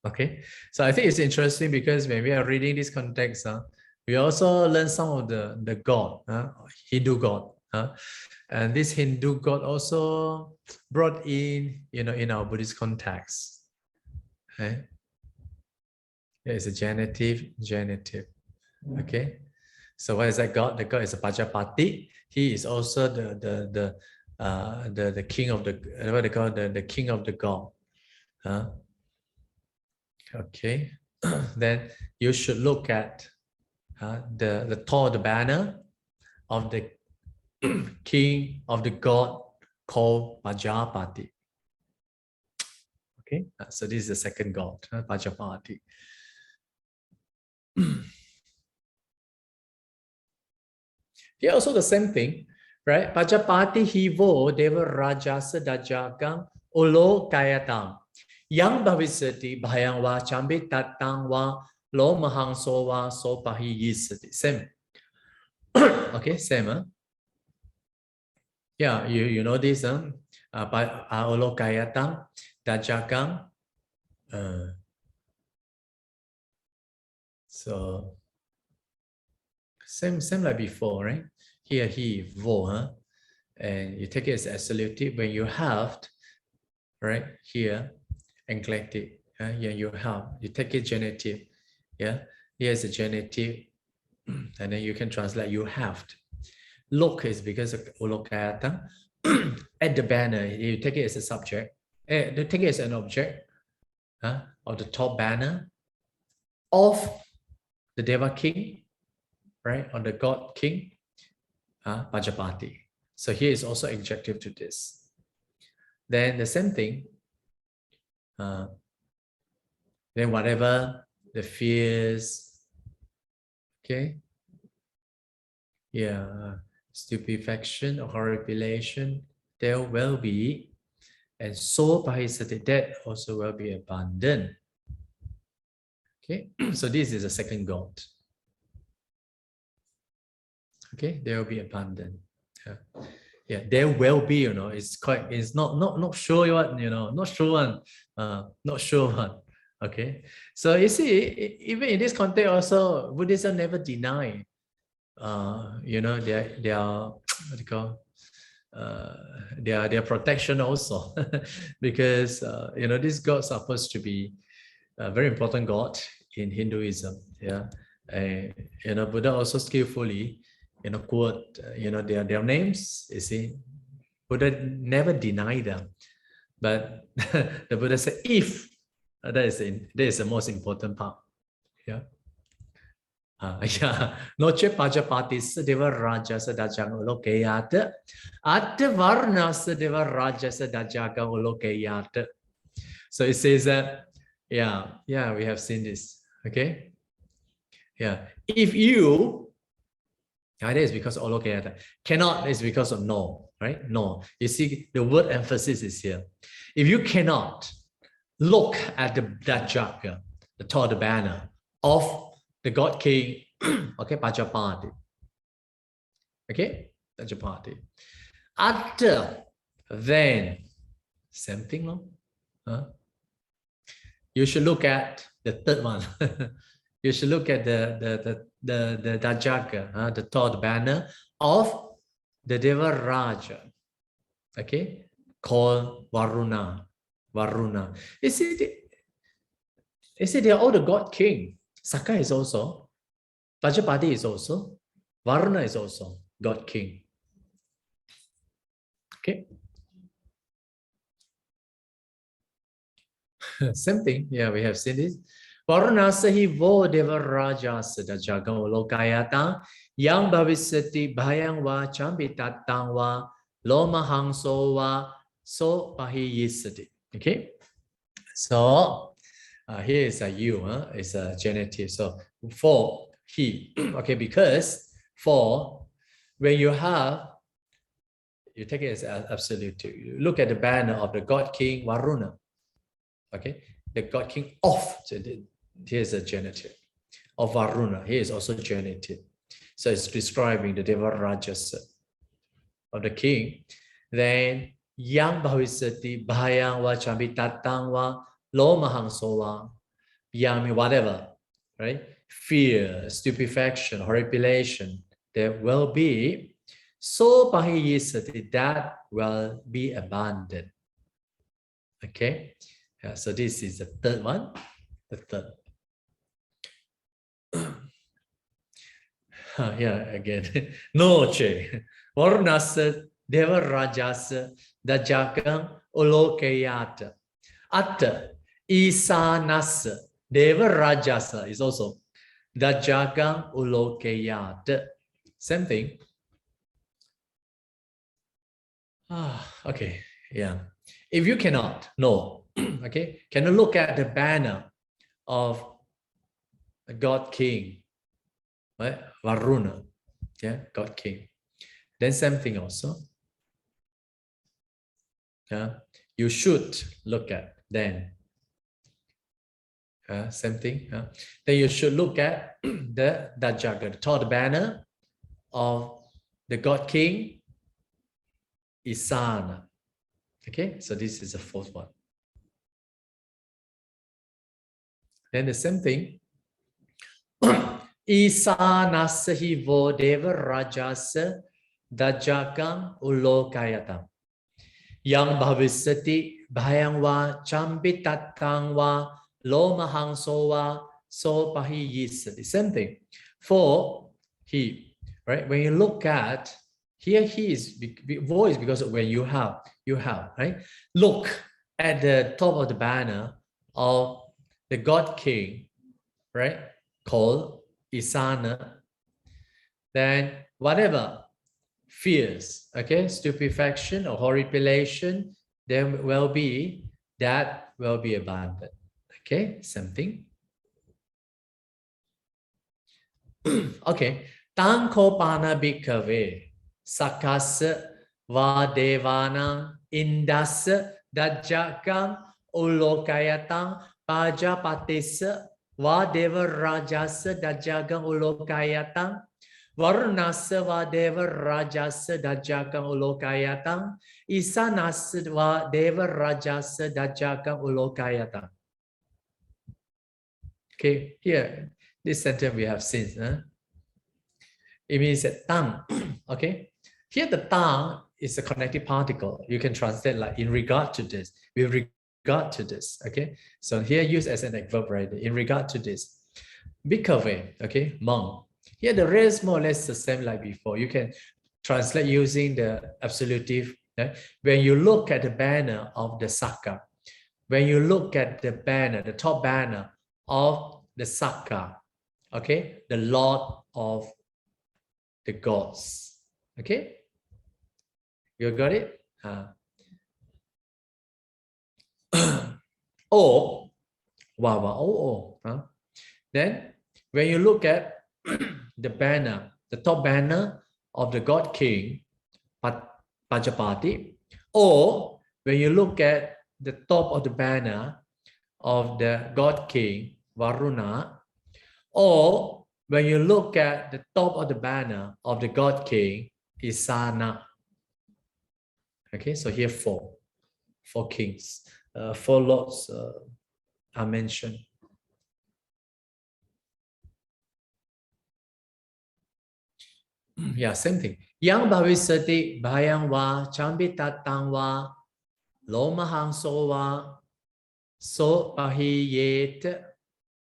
Okay, so I think it's interesting because when we are reading this context, we also learn some of the god, Hindu god, and this Hindu god also brought in, in our Buddhist context. Okay, it's a genitive. Okay, so what is that god? The god is a Pajapati. He is also the king of the, what they call the king of the god. Okay, then you should look at the tall, the banner of the king of the god called Pajapati. Okay, so this is the second god, Pajapati. Here also the same thing, right? Pajapati hivo deva rajasa Dhajagga ulokayatang. Yang bhavisati bhayang va chambi tatang va lo mahang so va so pahi yisati. Same. Okay, same. Yeah, you know this. Ulokayatang Dhajagga. So Same like before, right? Here, he, vo, huh? And you take it as absolutive when you have, right? Here, enclectic, here you have, you take it genitive, yeah? Here's a genitive, and then you can translate you have. Look is because of ulokayata. At the banner, you take it as a subject, you take it as an object, of the top banner of the Deva King, right? On the God King, Pajapati. So here is also adjective to this. Then the same thing, then whatever the fears, okay? Yeah, stupefaction or horripilation, there will be, and so pahisati, that also will be abandoned. Okay, so this is the second God. Okay, there will be abandoned. Yeah, there will be, it's not sure what, not sure one, not sure one. Okay, so you see, even in this context also, Buddhism never deny, their what do you call, their protection also, because these gods are supposed to be a very important god in Hinduism. Yeah, Buddha also skillfully quote their names. You see, Buddha never denied them, but the Buddha said if that is the most important part. Yeah. Yeah, noche pajapatis deva rajasa dajang ulokeyat at varnas deva rajasa dajaga ulokeyat. So it says that, yeah, we have seen this. Okay, yeah, if you, that is because of ulokeyat, cannot is because of no, right? No, you see the word emphasis is here. If you cannot look at the Dhajagga, the tall banner of the God King, okay, Pajapati. Okay, Pajapati. After, then, same thing, no? You should look at the third one. You should look at the Dhajagga, the tall banner of the Deva Raja. Okay, called Varuna. You see, they are all the God King. Saka is also, Pajapati is also, Varuna is also God King. Okay. Same thing. Yeah, we have seen this. Varuna sahi vo deva raja Dhajagga ulokayata yang bhavisati bhayang va chambitatang va lomahangso va so pahiyisati. Okay. So here is a you, it's a genitive. So for he, okay, because for when you take it as absolute. You look at the banner of the God King Varuna. Okay, the God King of, here's a genitive of Varuna. Here is also genitive. So it's describing the Deva Rajas of the king. Then yang bhavisati bhayang va chambitatang va lomahang sova, yang mean whatever, right? Fear, stupefaction, horripilation, there will be. So pahiyisati, that will be abandoned. Okay, yeah, so this is the third one. The third. Yeah, again. Noche. Varnasa deva rajasa dajakam ulokeyata. Atta isanasa deva rajasa is also dajakam ulokeyata. Same thing. Okay, yeah. If you cannot, no, okay, cannot look at the banner of the God King, right? Varuna, yeah, God King. Then same thing also. Yeah, you should look at then. Same thing. Then you should look at the Dhajagga, the tall banner of the God King Isana. Okay, so this is the fourth one. Then the same thing. Isanasya vo deva rajasa Dhajagga Ulokayatam. Yang bhavisati bhayang va chambitatang va lomahang sova so pahiyisati. Same thing. For he, right? When you look at here, he is voice because when you have, right? Look at the top of the banner of the God King, right? Called Isana. Then whatever fears, okay, stupefaction or horripilation, then will be abandoned. Okay, something. Okay, tanko pana bhikkhave sakasa va devana indasa Dhajaggam ulokayatang pajapatissa va deva rajasa Dhajaggam ulokayatang Varunasa va deva rajasa Dhajaggam ulokayatang Isanasa va deva rajasa Dhajaggam ulokayatang. Okay, here, this sentence we have seen. It means that tongue. Okay, here the tongue is a connected particle. You can translate like in regard to this, with regard to this. Okay, so here used as an adverb, right? In regard to this. Bhikkhave, okay, monk. Here the rest more or less the same like before. You can translate using the absolutive. Right? When you look at the banner of the Sakka, when you look at the banner, the top banner of the Sakka, okay, the Lord of the gods, okay, you got it? Oh, wow, then when you look at the banner, the top banner of the God King, Pajapati, or when you look at the top of the banner of the God King, Varuna, or when you look at the top of the banner of the God King, Isana. Okay, so here four kings, 4 lords are mentioned. Yeah, same thing. Yang bhavisati bhayang va chambitatang va lomahang sova so pahiyet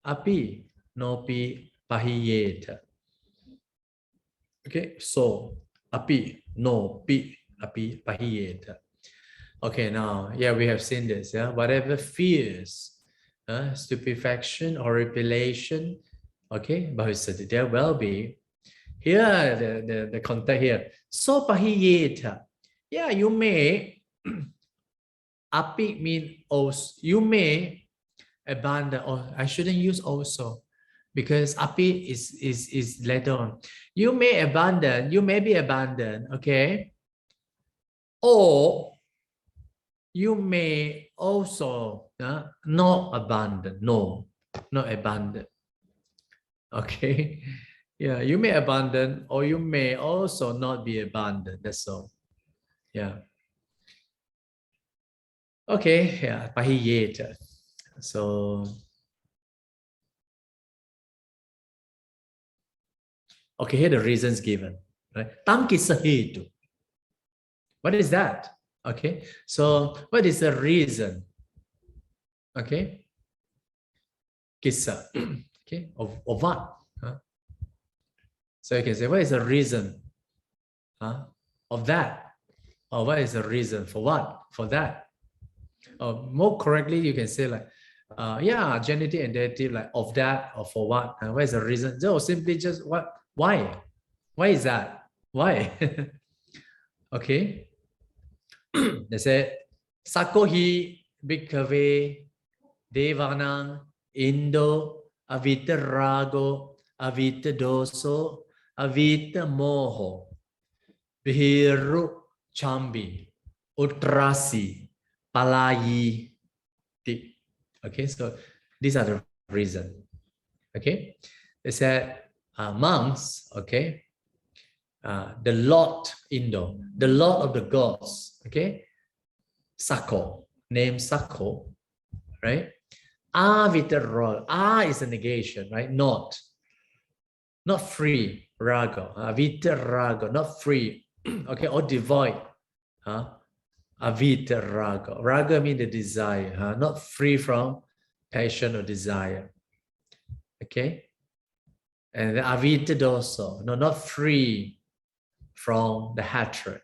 api nopi pahiyet. Okay, so api nopi api pahiyet. Okay, now yeah, we have seen this. Yeah, whatever fears, stupefaction, horripilation. Okay, bhavisati, there will be. Here, the context here. So pahiyeta. Yeah, you may. Api mean also. You may abandon. Or I shouldn't use also, because api is later on. You may abandon. You may be abandoned. Okay. Or you may also not abandon. No, not abandon. Okay. Yeah, you may abandon or you may also not be abandoned. That's all. Yeah. Okay, yeah, pahiyeta. So, okay, here the reasons given. Right? Tam kisa hetu. What is that? Okay, so what is the reason? Okay. Kisa. Okay, of what? So you can say, what is the reason of that? Or what is the reason for what? For that? Or more correctly, you can say like, yeah, genitive and dative, like of that or for what? What is the reason? Or simply just what? Why? Why is that? Why? Okay. They say, Sakohi bhikkhave devanang indo avita rago avita doso avita moho vihiru chambi utrasi palayi. Okay, so these are the reasons. Okay, they said monks. Okay, the Lord Indo, the Lord of the gods. Okay, Sako, name Sako, right? With the role. Is a negation, right? Not. not free, raga, avita raga, not free, okay, or devoid, avita raga. Raga means the desire, not free from passion or desire, okay? And the avita dosa, no, not free from the hatred.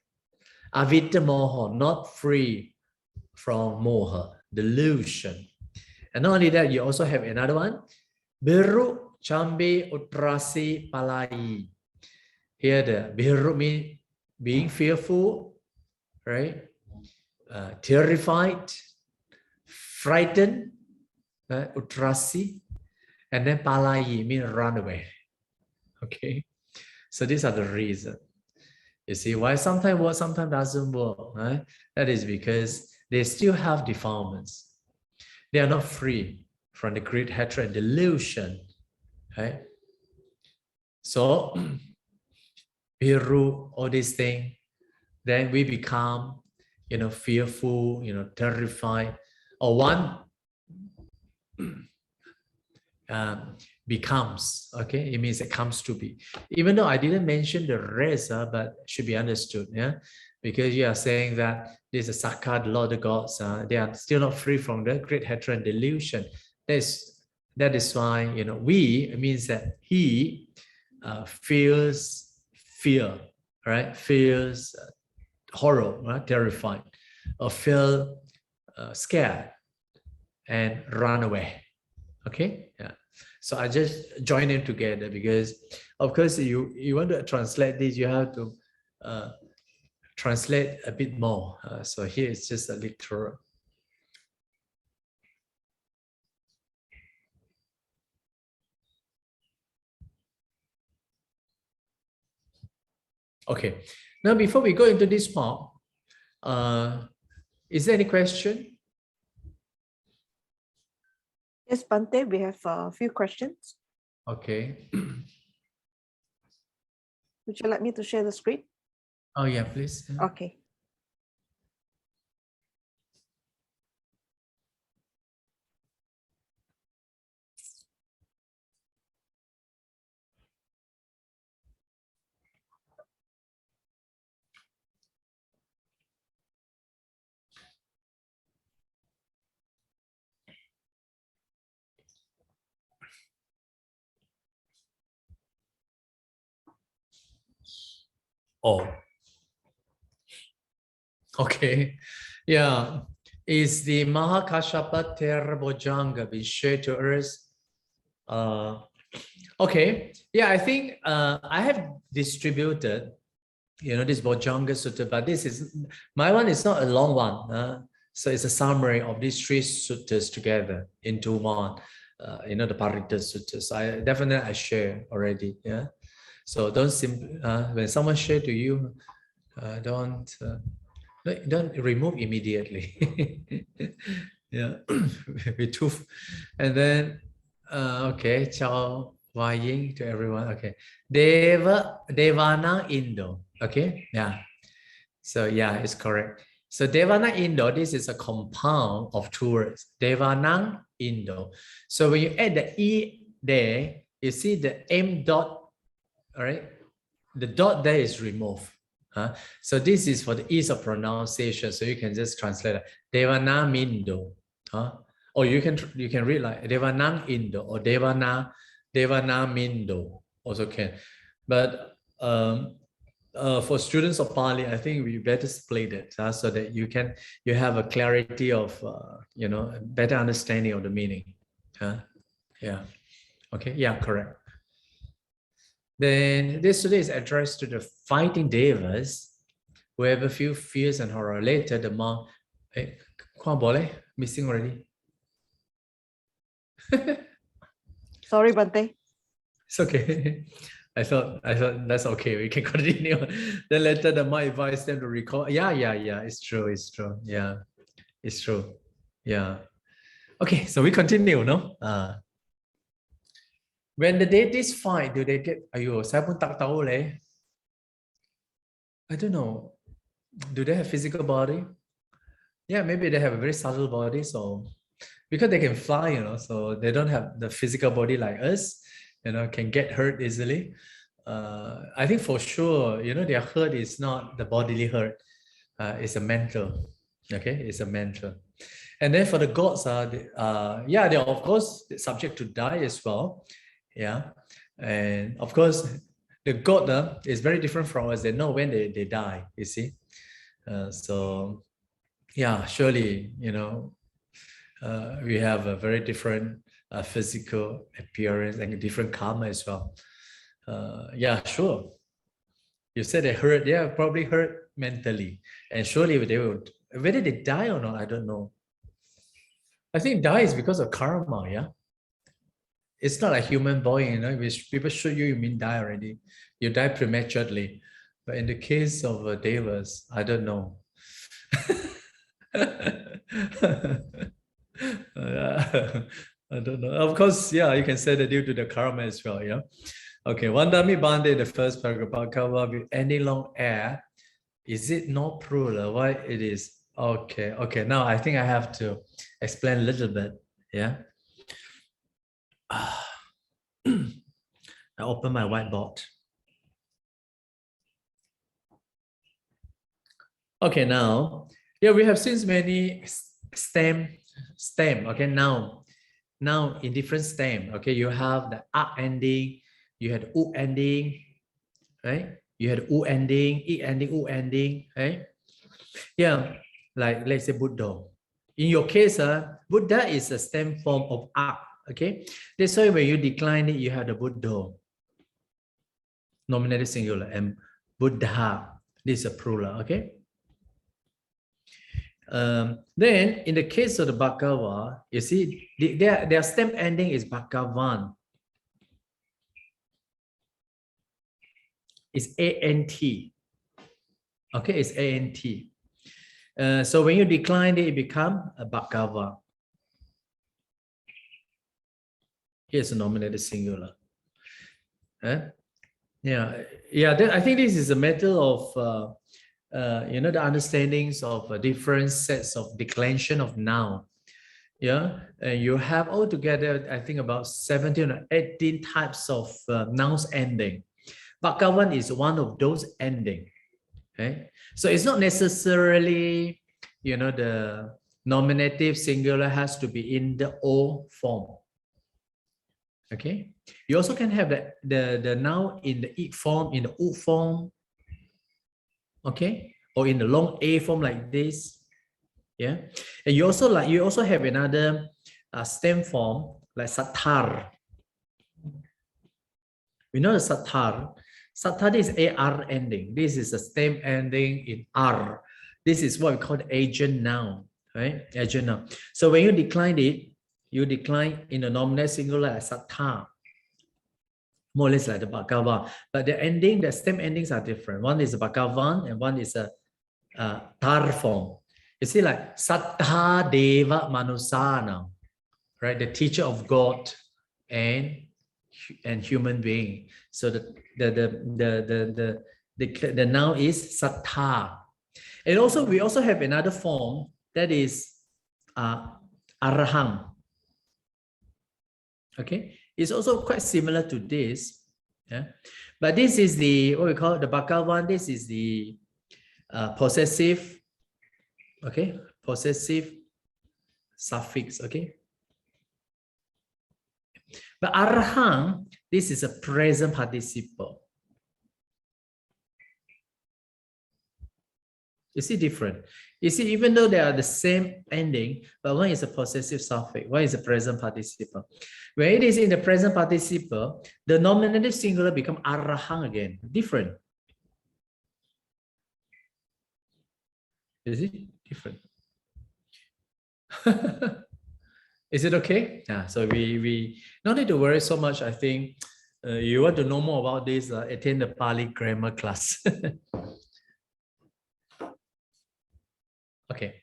Avita moha, not free from moha, delusion. And not only that, you also have another one, biru chambe utrasi palai. Here the biru means being fearful, right? Terrified, frightened, utrasi, and then palai means run away. Okay, so these are the reasons. You see why sometimes works, sometimes doesn't work, right? That is because they still have defilements. They are not free from the greed, hatred, and delusion, right? So, biru, all these things, then we become, fearful, terrified, or one becomes, okay? It means it comes to be. Even though I didn't mention the rest, but should be understood, yeah? Because you are saying that this is Sakka, the Lord of gods, they are still not free from the great hatred and delusion. That is why, we, it means that he feels fear, right? Feels horror, right? Terrified, or feel scared and run away, okay? Yeah. So I just join them together because, of course, you want to translate this, you have to translate a bit more. So here it's just a literal. Okay. Now, before we go into this part, is there any question? Yes, Bhante, we have a few questions. Okay. Would you like me to share the screen? Oh, yeah, please. Okay. Oh. Okay. Yeah. Is the Mahakashapa Bojjhanga been shared to us? Okay. Yeah, I think I have distributed, this Bojjhanga Sutta, but my one is not a long one. So it's a summary of these three suttas together into one, the Parita Sutta. So I share already. Yeah. So don't when someone share to you, don't remove immediately. Yeah. And then okay, ciao Wai Ying to everyone. Okay. Devana Indo. Okay. Yeah. So yeah, it's correct. So Devana Indo, this is a compound of two words. Devanang Indo. So when you add the E there, you see the M dot, all right? The dot there is removed. So this is for the ease of pronunciation. So you can just translate it. Devana Indo. Or you can read like Devanang Indo or Devana Mindo also can. But for students of Pali, I think we better split it so that you have a clarity of better understanding of the meaning. Yeah. Okay. Yeah. Correct. Then this today is addressed to the fighting devas who have a few fears and horror. Later, the monk, missing already. Sorry, Bhante. It's okay. I thought that's okay. We can continue. Then later the monk advised them to recall. Yeah. It's true. Yeah, it's true. Yeah. Okay, so we continue, no? When the deities fight, do they get? Saya pun tak tahu leh. I don't know. Do they have physical body? Yeah, maybe they have a very subtle body. So because they can fly, so they don't have the physical body like us. can get hurt easily. I think for sure, their hurt is not the bodily hurt. It's a mental. Okay, it's a mental. And then for the gods, yeah, they're of course subject to die as well. Yeah, and of course, the god is very different from us. They know when they die. You see, so yeah, surely we have a very different physical appearance and a different karma as well. Yeah, sure. You said they hurt. Yeah, probably hurt mentally, and surely they will. Whether they die or not, I don't know. I think die is because of karma. Yeah, it's not like human body. If people shoot you, you mean die already. You die prematurely. But in the case of devas, I don't know. I don't know. Of course, yeah, you can say that due to the karma as well. Yeah. Okay. Vandami Bhante, the first paragraph, cover with any long air. Is it not plural? Why it is? Okay. Okay. Now I think I have to explain a little bit. Yeah. I open my whiteboard. Okay, now, yeah, we have seen many stem. Okay, now in different stem. Okay, you have the a ending, you had u ending, right? You had u ending, e ending, u ending, right? Yeah, like let's say Buddha. In your case, Buddha is a stem form of a. Okay, that's why when you decline it, you have the Buddha, nominated singular, and Buddha. This is a plural. Okay. Then in the case of the Bhagava, you see their stem ending is Bhagavan. It's A-N-T. Okay, it's A-N-T. So when you decline it, it becomes a Bhagava. Here's a nominated singular. Yeah. I think this is a matter of the understandings of different sets of declension of noun. Yeah, and you have altogether, I think, about 17 or 18 types of nouns ending. Bhagavan is one of those ending. Okay, so it's not necessarily, the nominative singular has to be in the O form. Okay, you also can have the noun in the I form, in the U form. Okay, or in the long A form like this. Yeah, and you also have another stem form like satar. We know the satar. Satar is AR ending. This is a stem ending in R. This is what we call the agent noun, right? Agent noun. So when you decline it, you decline in the nominal singular as satar. More or less like the Bhagava. But the ending, the stem endings are different. One is a Bhagavan and one is a tar form. You see, like Sattha Deva Manusana, right? The teacher of God and human being. So the noun is Sattha. And also we also have another form that is Arahang. Okay, it's also quite similar to this. Yeah, but this is the what we call the Bhagavan. This is the possessive. Okay, possessive suffix. Okay, but Arahang, this is a present participle. You see different. You see, even though they are the same ending, but one is a possessive suffix, one is a present participle. When it is in the present participle, the nominative singular become Arahang again. Different. Is it different? Is it okay? Yeah, so we don't need to worry so much. I think you want to know more about this, attend the Pali grammar class. Okay.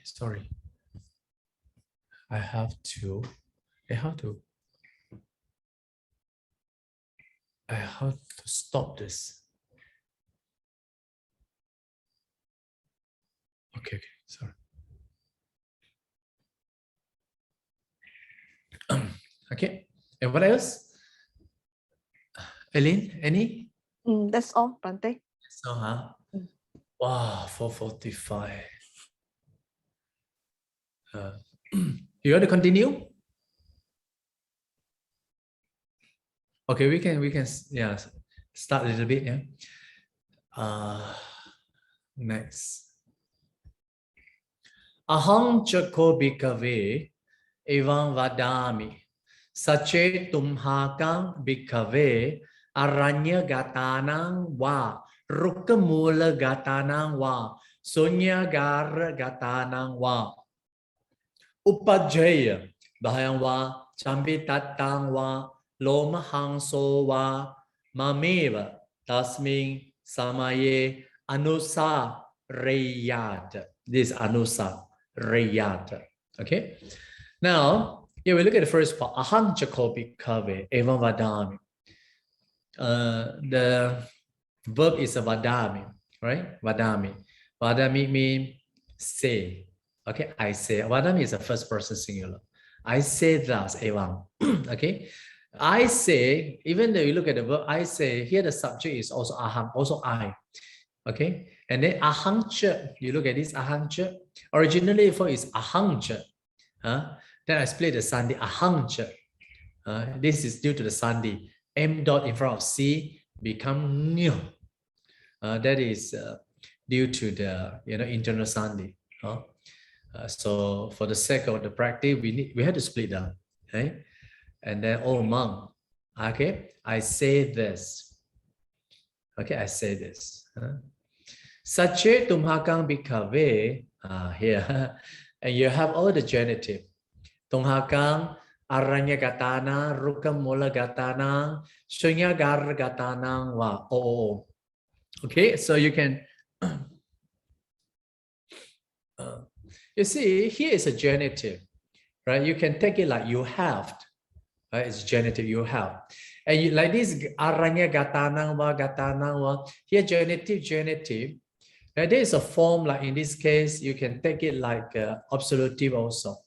Sorry. I have to stop this. Okay, sorry. Okay. And what else? Eileen, any? That's all, Bhante. So, huh? Mm. Wow, 4:45. You want to continue? Okay, we can yeah start a little bit, yeah. Next. Aham chako bhikkhave evam vadami sache tumhakam bhikkhave aranya gatanang va rukkamula gatanang va sunyagara gatanang va upajjaya bahayang va chambitatang va lomahangso va mameva tasmin samaye anusa reyat. This anusa reyat. Okay. Now, yeah, we look at the first part. Aham jakobi kave evam vadami. The verb is a vadami, right? Vadami. Vadami means say. Okay, I say. Vadami is a first person singular. I say thus, evam. Okay. I say, even though you look at the verb, I say, here the subject is also aham, also I. Okay. And then ahangcha, you look at this ahangcha. Originally, for is ahangcha. Then I split the sandhi ahangcha. This is due to the sandhi. M dot in front of C become nyo. That is due to the internal sandhi. So for the sake of the practice, we had to split down. Okay. And then oh monk. Okay, I say this. Okay, I say this. Sache tumhakang bhikkhave, here, and you have all the genitive. Tumhakang aranya gatana, rukamula gatana, shunyagar gatana wa. Oh. Okay, so you can. You see, here is a genitive, right? You can take it like you have. Right? It's genitive, you have. And you, like this, aranya gatanang wa, here genitive. Right? There is a form like in this case, you can take it like absolutive also.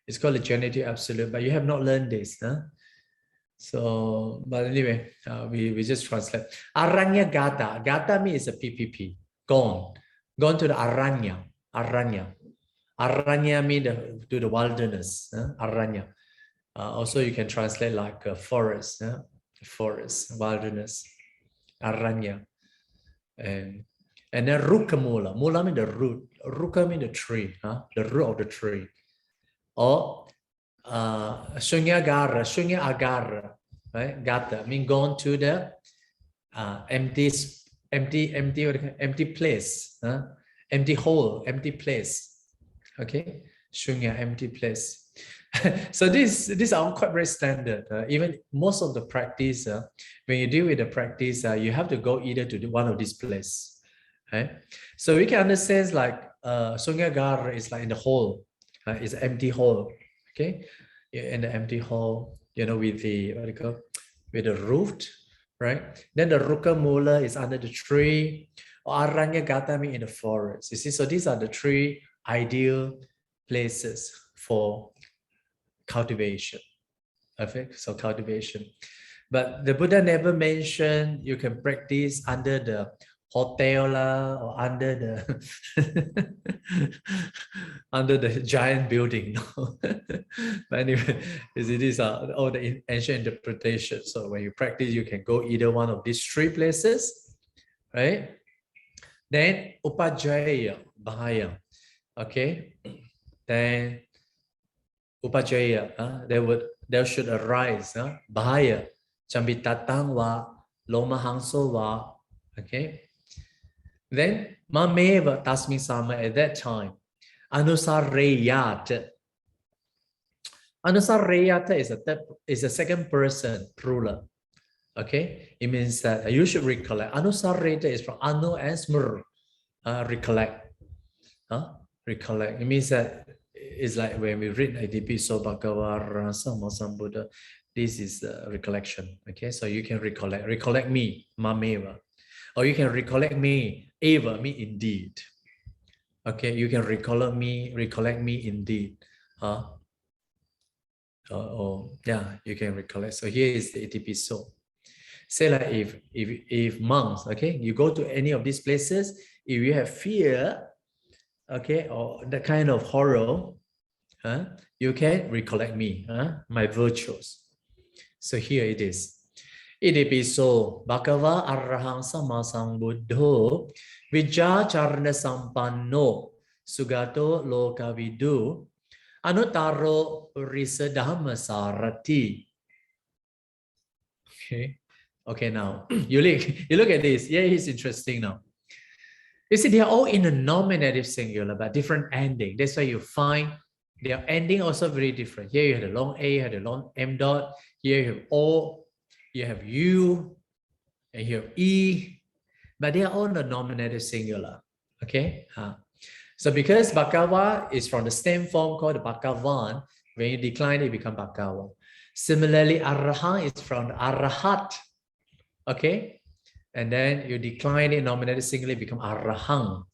It's called a genitive absolute, but you have not learned this. Huh? So, but anyway, we just translate. Aranya gata. Gata means a PPP. Gone to the aranya. Aranya means to the wilderness. Aranya. Also, you can translate like forest, forest, wilderness, aranya, and then rukamula. Mula means the root. Ruka means the tree, the root of the tree. Or shunyagara, right? Gata means gone to the empty place, empty hole, empty place. Okay, shunya, empty place. So these are quite very standard. Even most of the practice, when you deal with the practice, you have to go either to one of these places. Right? So we can understand like Sunyagar is like in the hole, it's an empty hole. Okay, in the empty hole, with the with the roof, right? Then the Rukamula is under the tree, or Aranya Gatami in the forest. You see, so these are the three ideal places for cultivation. Okay, so cultivation. But the Buddha never mentioned you can practice under the hotel or under the under the giant building. No. But anyway, these are all the ancient interpretations. So when you practice, you can go either one of these three places, right? Then upajjaya, bahaya. Okay, then upajjaya, there should arise, bahaya, chambitatang va, lomahangso va. Okay. Then mameva tasmi sama, at that time, anusareyat. Anusareyat is a second person plural. Okay, it means that you should recollect. Anusareyat is from anu and smr, recollect. Recollect. It means that it's like when we read IDP so Bhagava Rasa Buddha, this is recollection. Okay, so you can recollect me, mameva, or you can recollect me, eva, me indeed. Okay, you can recollect me indeed. yeah, you can recollect. So here is the ATP soul. Say like if monks, okay, you go to any of these places, if you have fear, okay, or the kind of horror, you can recollect me, my virtues. So here it is. Idipiso Bhagava Arahang Samasambuddho Vijacharna Sampanno Sugato Lokavidu Anutaro Risadhamma Sarati. Okay, now you look at this. Yeah, it's interesting now. You see, they are all in a nominative singular, but different ending. That's why you find their ending also very different. Here you have the long A, you have the long M dot. Here you have O, you have U, and you have E, but they are all the nominative singular. Okay. So because Bhagava is from the stem form called the Bhagavan, when you decline it, become Bhagava. Similarly, Arahant is from the Arahat. Okay. And then you decline it, nominative singular, become Arahang.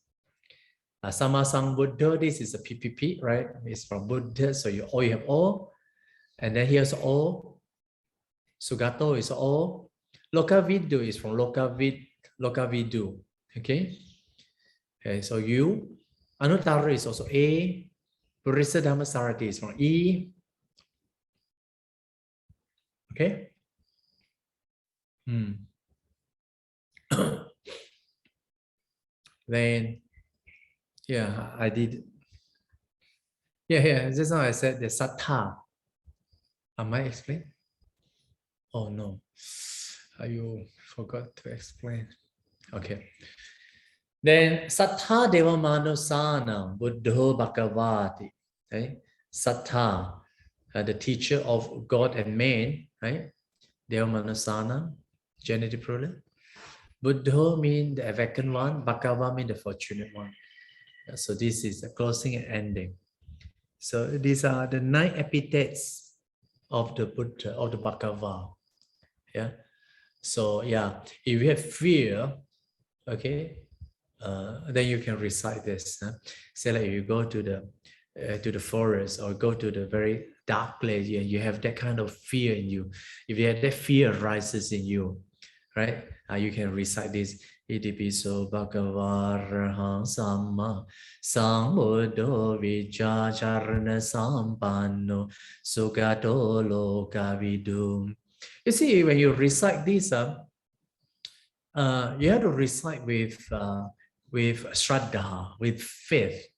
Samasambuddha, this is a PPP, right? It's from Buddha, so you have O. And then here's O. Sugato is O. Lokavidu is from Lokavidu. Okay. Okay, so U. Anuttara is also A. Purisa Dhammasarati is from E. Okay. Then, yeah, I did. Yeah, just now I said the Sattha. Am I explain? Oh no, you forgot to explain. Okay. Then Sattha Deva Manusana Buddho Bhagavati. Right? Sattha, the teacher of God and man, right? Deva Manusana, genitive plural. Buddho means the awakened one, Bhagava means the fortunate one. So this is the closing and ending. So these are the 9 epithets of the Buddha, of the Bhagava. Yeah. So yeah, if you have fear, okay, then you can recite this. Say like you go to the forest or go to the very dark place, you have that kind of fear in you. If you have that fear rises in you, right? You can recite this. Itipiso Bhagavarahang Samma Sambuddho Vijacharna Sampanno Sugato Lokavidum. You see, when you recite this, you have to recite with shraddha, with faith.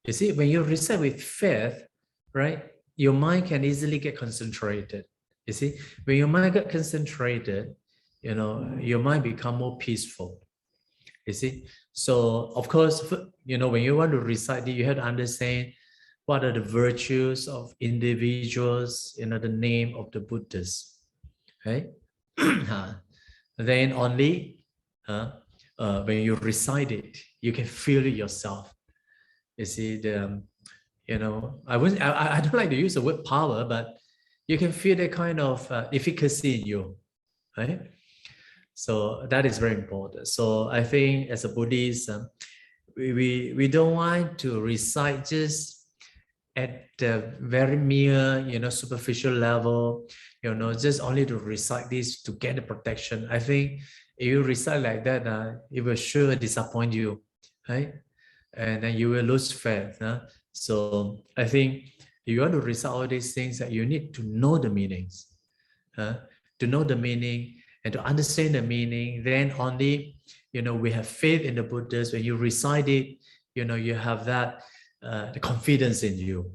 You see, when you recite with faith, right, your mind can easily get concentrated. You see, when your mind get concentrated, your mind become more peaceful. You see, so of course, when you want to recite it, you have to understand what are the virtues of individuals, the name of the Buddhas, right? Then only when you recite it, you can feel it yourself. You see, I don't like to use the word power, but you can feel the kind of efficacy in you, right? So that is very important. So I think as a Buddhist, we don't want to recite just at the very mere, superficial level, just only to recite this to get the protection. I think if you recite like that, it will sure disappoint you, right? And then you will lose faith. So I think if you want to recite all these things, that you need to know the meanings, to know the meaning and to understand the meaning. Then only, we have faith in the Buddhas. When you recite it, you have that the confidence in you,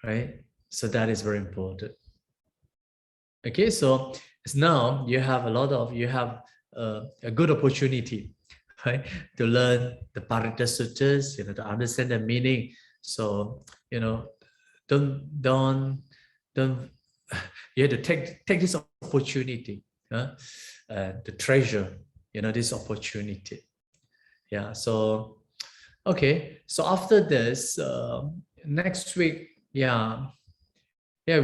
right? So that is very important. Okay, so now you have a good opportunity, right, to learn the Parita Suttas, to understand the meaning. So don't you have to take this opportunity, to treasure this opportunity. Yeah. So okay, so after this, next week, we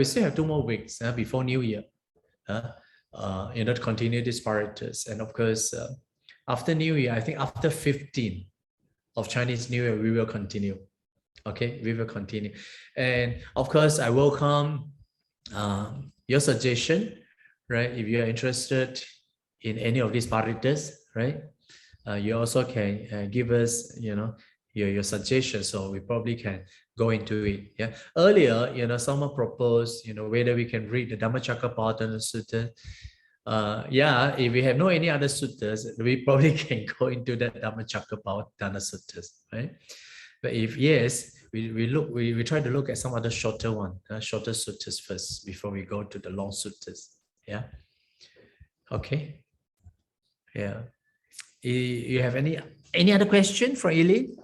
still have 2 more weeks before New Year, to continue this Paritas. And of course, after New Year, I think after 15 of Chinese New Year, we will continue. Okay, we will continue. And of course, I welcome your suggestion, right? If you are interested in any of these paritas, right? You also can give us, your suggestions, so we probably can go into it. Yeah. Earlier, someone proposed, whether we can read the Dhammacakka Sutta. Yeah, if we have no any other suttas, we probably can go into that Dhammacakka Suttas, right? But if yes, we try to look at some other shorter one, shorter suttas first before we go to the long suttas. Yeah. Okay. Yeah. You have any other question for Eileen?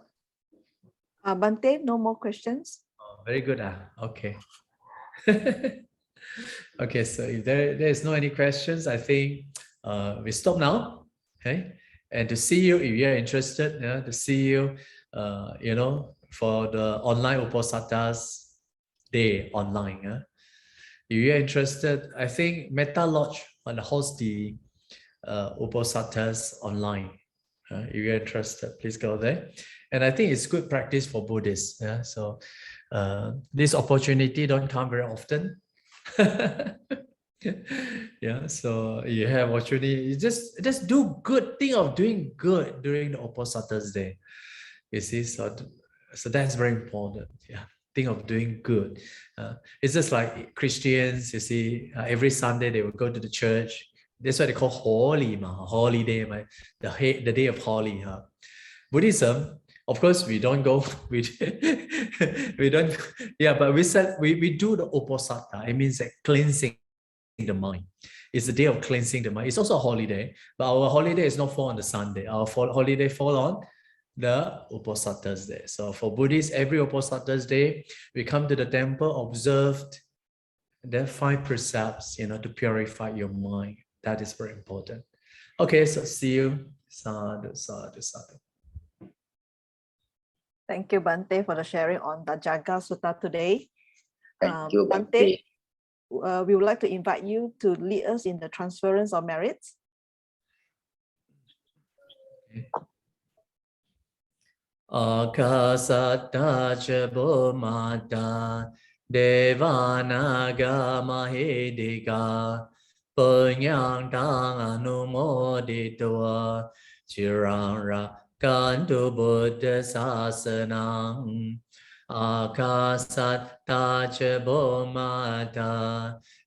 Bhante, no more questions. Oh, very good. Okay. Okay, so if there is no any questions, I think we stop now. Okay. And to see you, if you're interested, to see you, for the online Upasatas day online. If you're interested, I think Meta Lodge will host the Upasatas online. If you're interested, please go there. And I think it's good practice for Buddhists. Yeah? So this opportunity don't come very often. Yeah, so you have opportunity. You just do good. Think of doing good during the Upasatas day. You see, so that's very important. Yeah, think of doing good. It's just like Christians. You see, every Sunday they will go to the church. That's why they call holy, holiday, the day of holy. Buddhism, of course, we don't go. We don't. Yeah, but we said we do the uposatha. It means like cleansing the mind. It's the day of cleansing the mind. It's also a holiday, but our holiday is not fall on the Sunday. Our holiday fall on the Upasatas Day. So for Buddhists, every Upasatas Day, we come to the temple, observed the 5 precepts, to purify your mind. That is very important. Okay, so see you. Sadhu, sadhu, sadhu. Thank you, Bhante, for the sharing on the Dhajagga Sutta today. Thank you, Bhante. We would like to invite you to lead us in the transference of merits. Akasata Chabomata Devanaga Mahedika Punyang Tang Anumoditua Chirang Kantu Buddha Sasanang Akasata Chabomata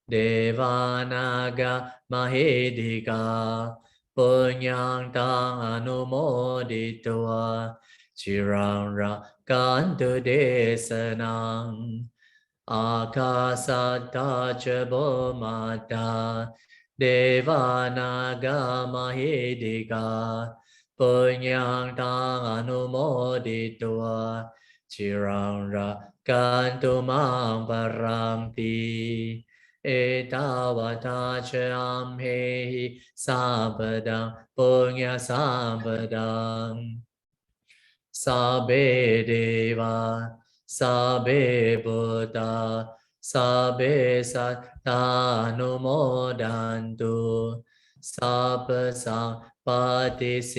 Devanaga Mahedika Punyang Tang Anumoditua Chirang Kantu Desanang Akasata Chabomata Devanaga Mahedika Punyang Tang Anumoditua Chirang Kantu Mang Paramti Etavata Chamhehi Sampadang Punya Sampadang Sabe Deva, Sabe Buddha, Sabe Satta Numodantu, Sabba Sang Patisiddhya.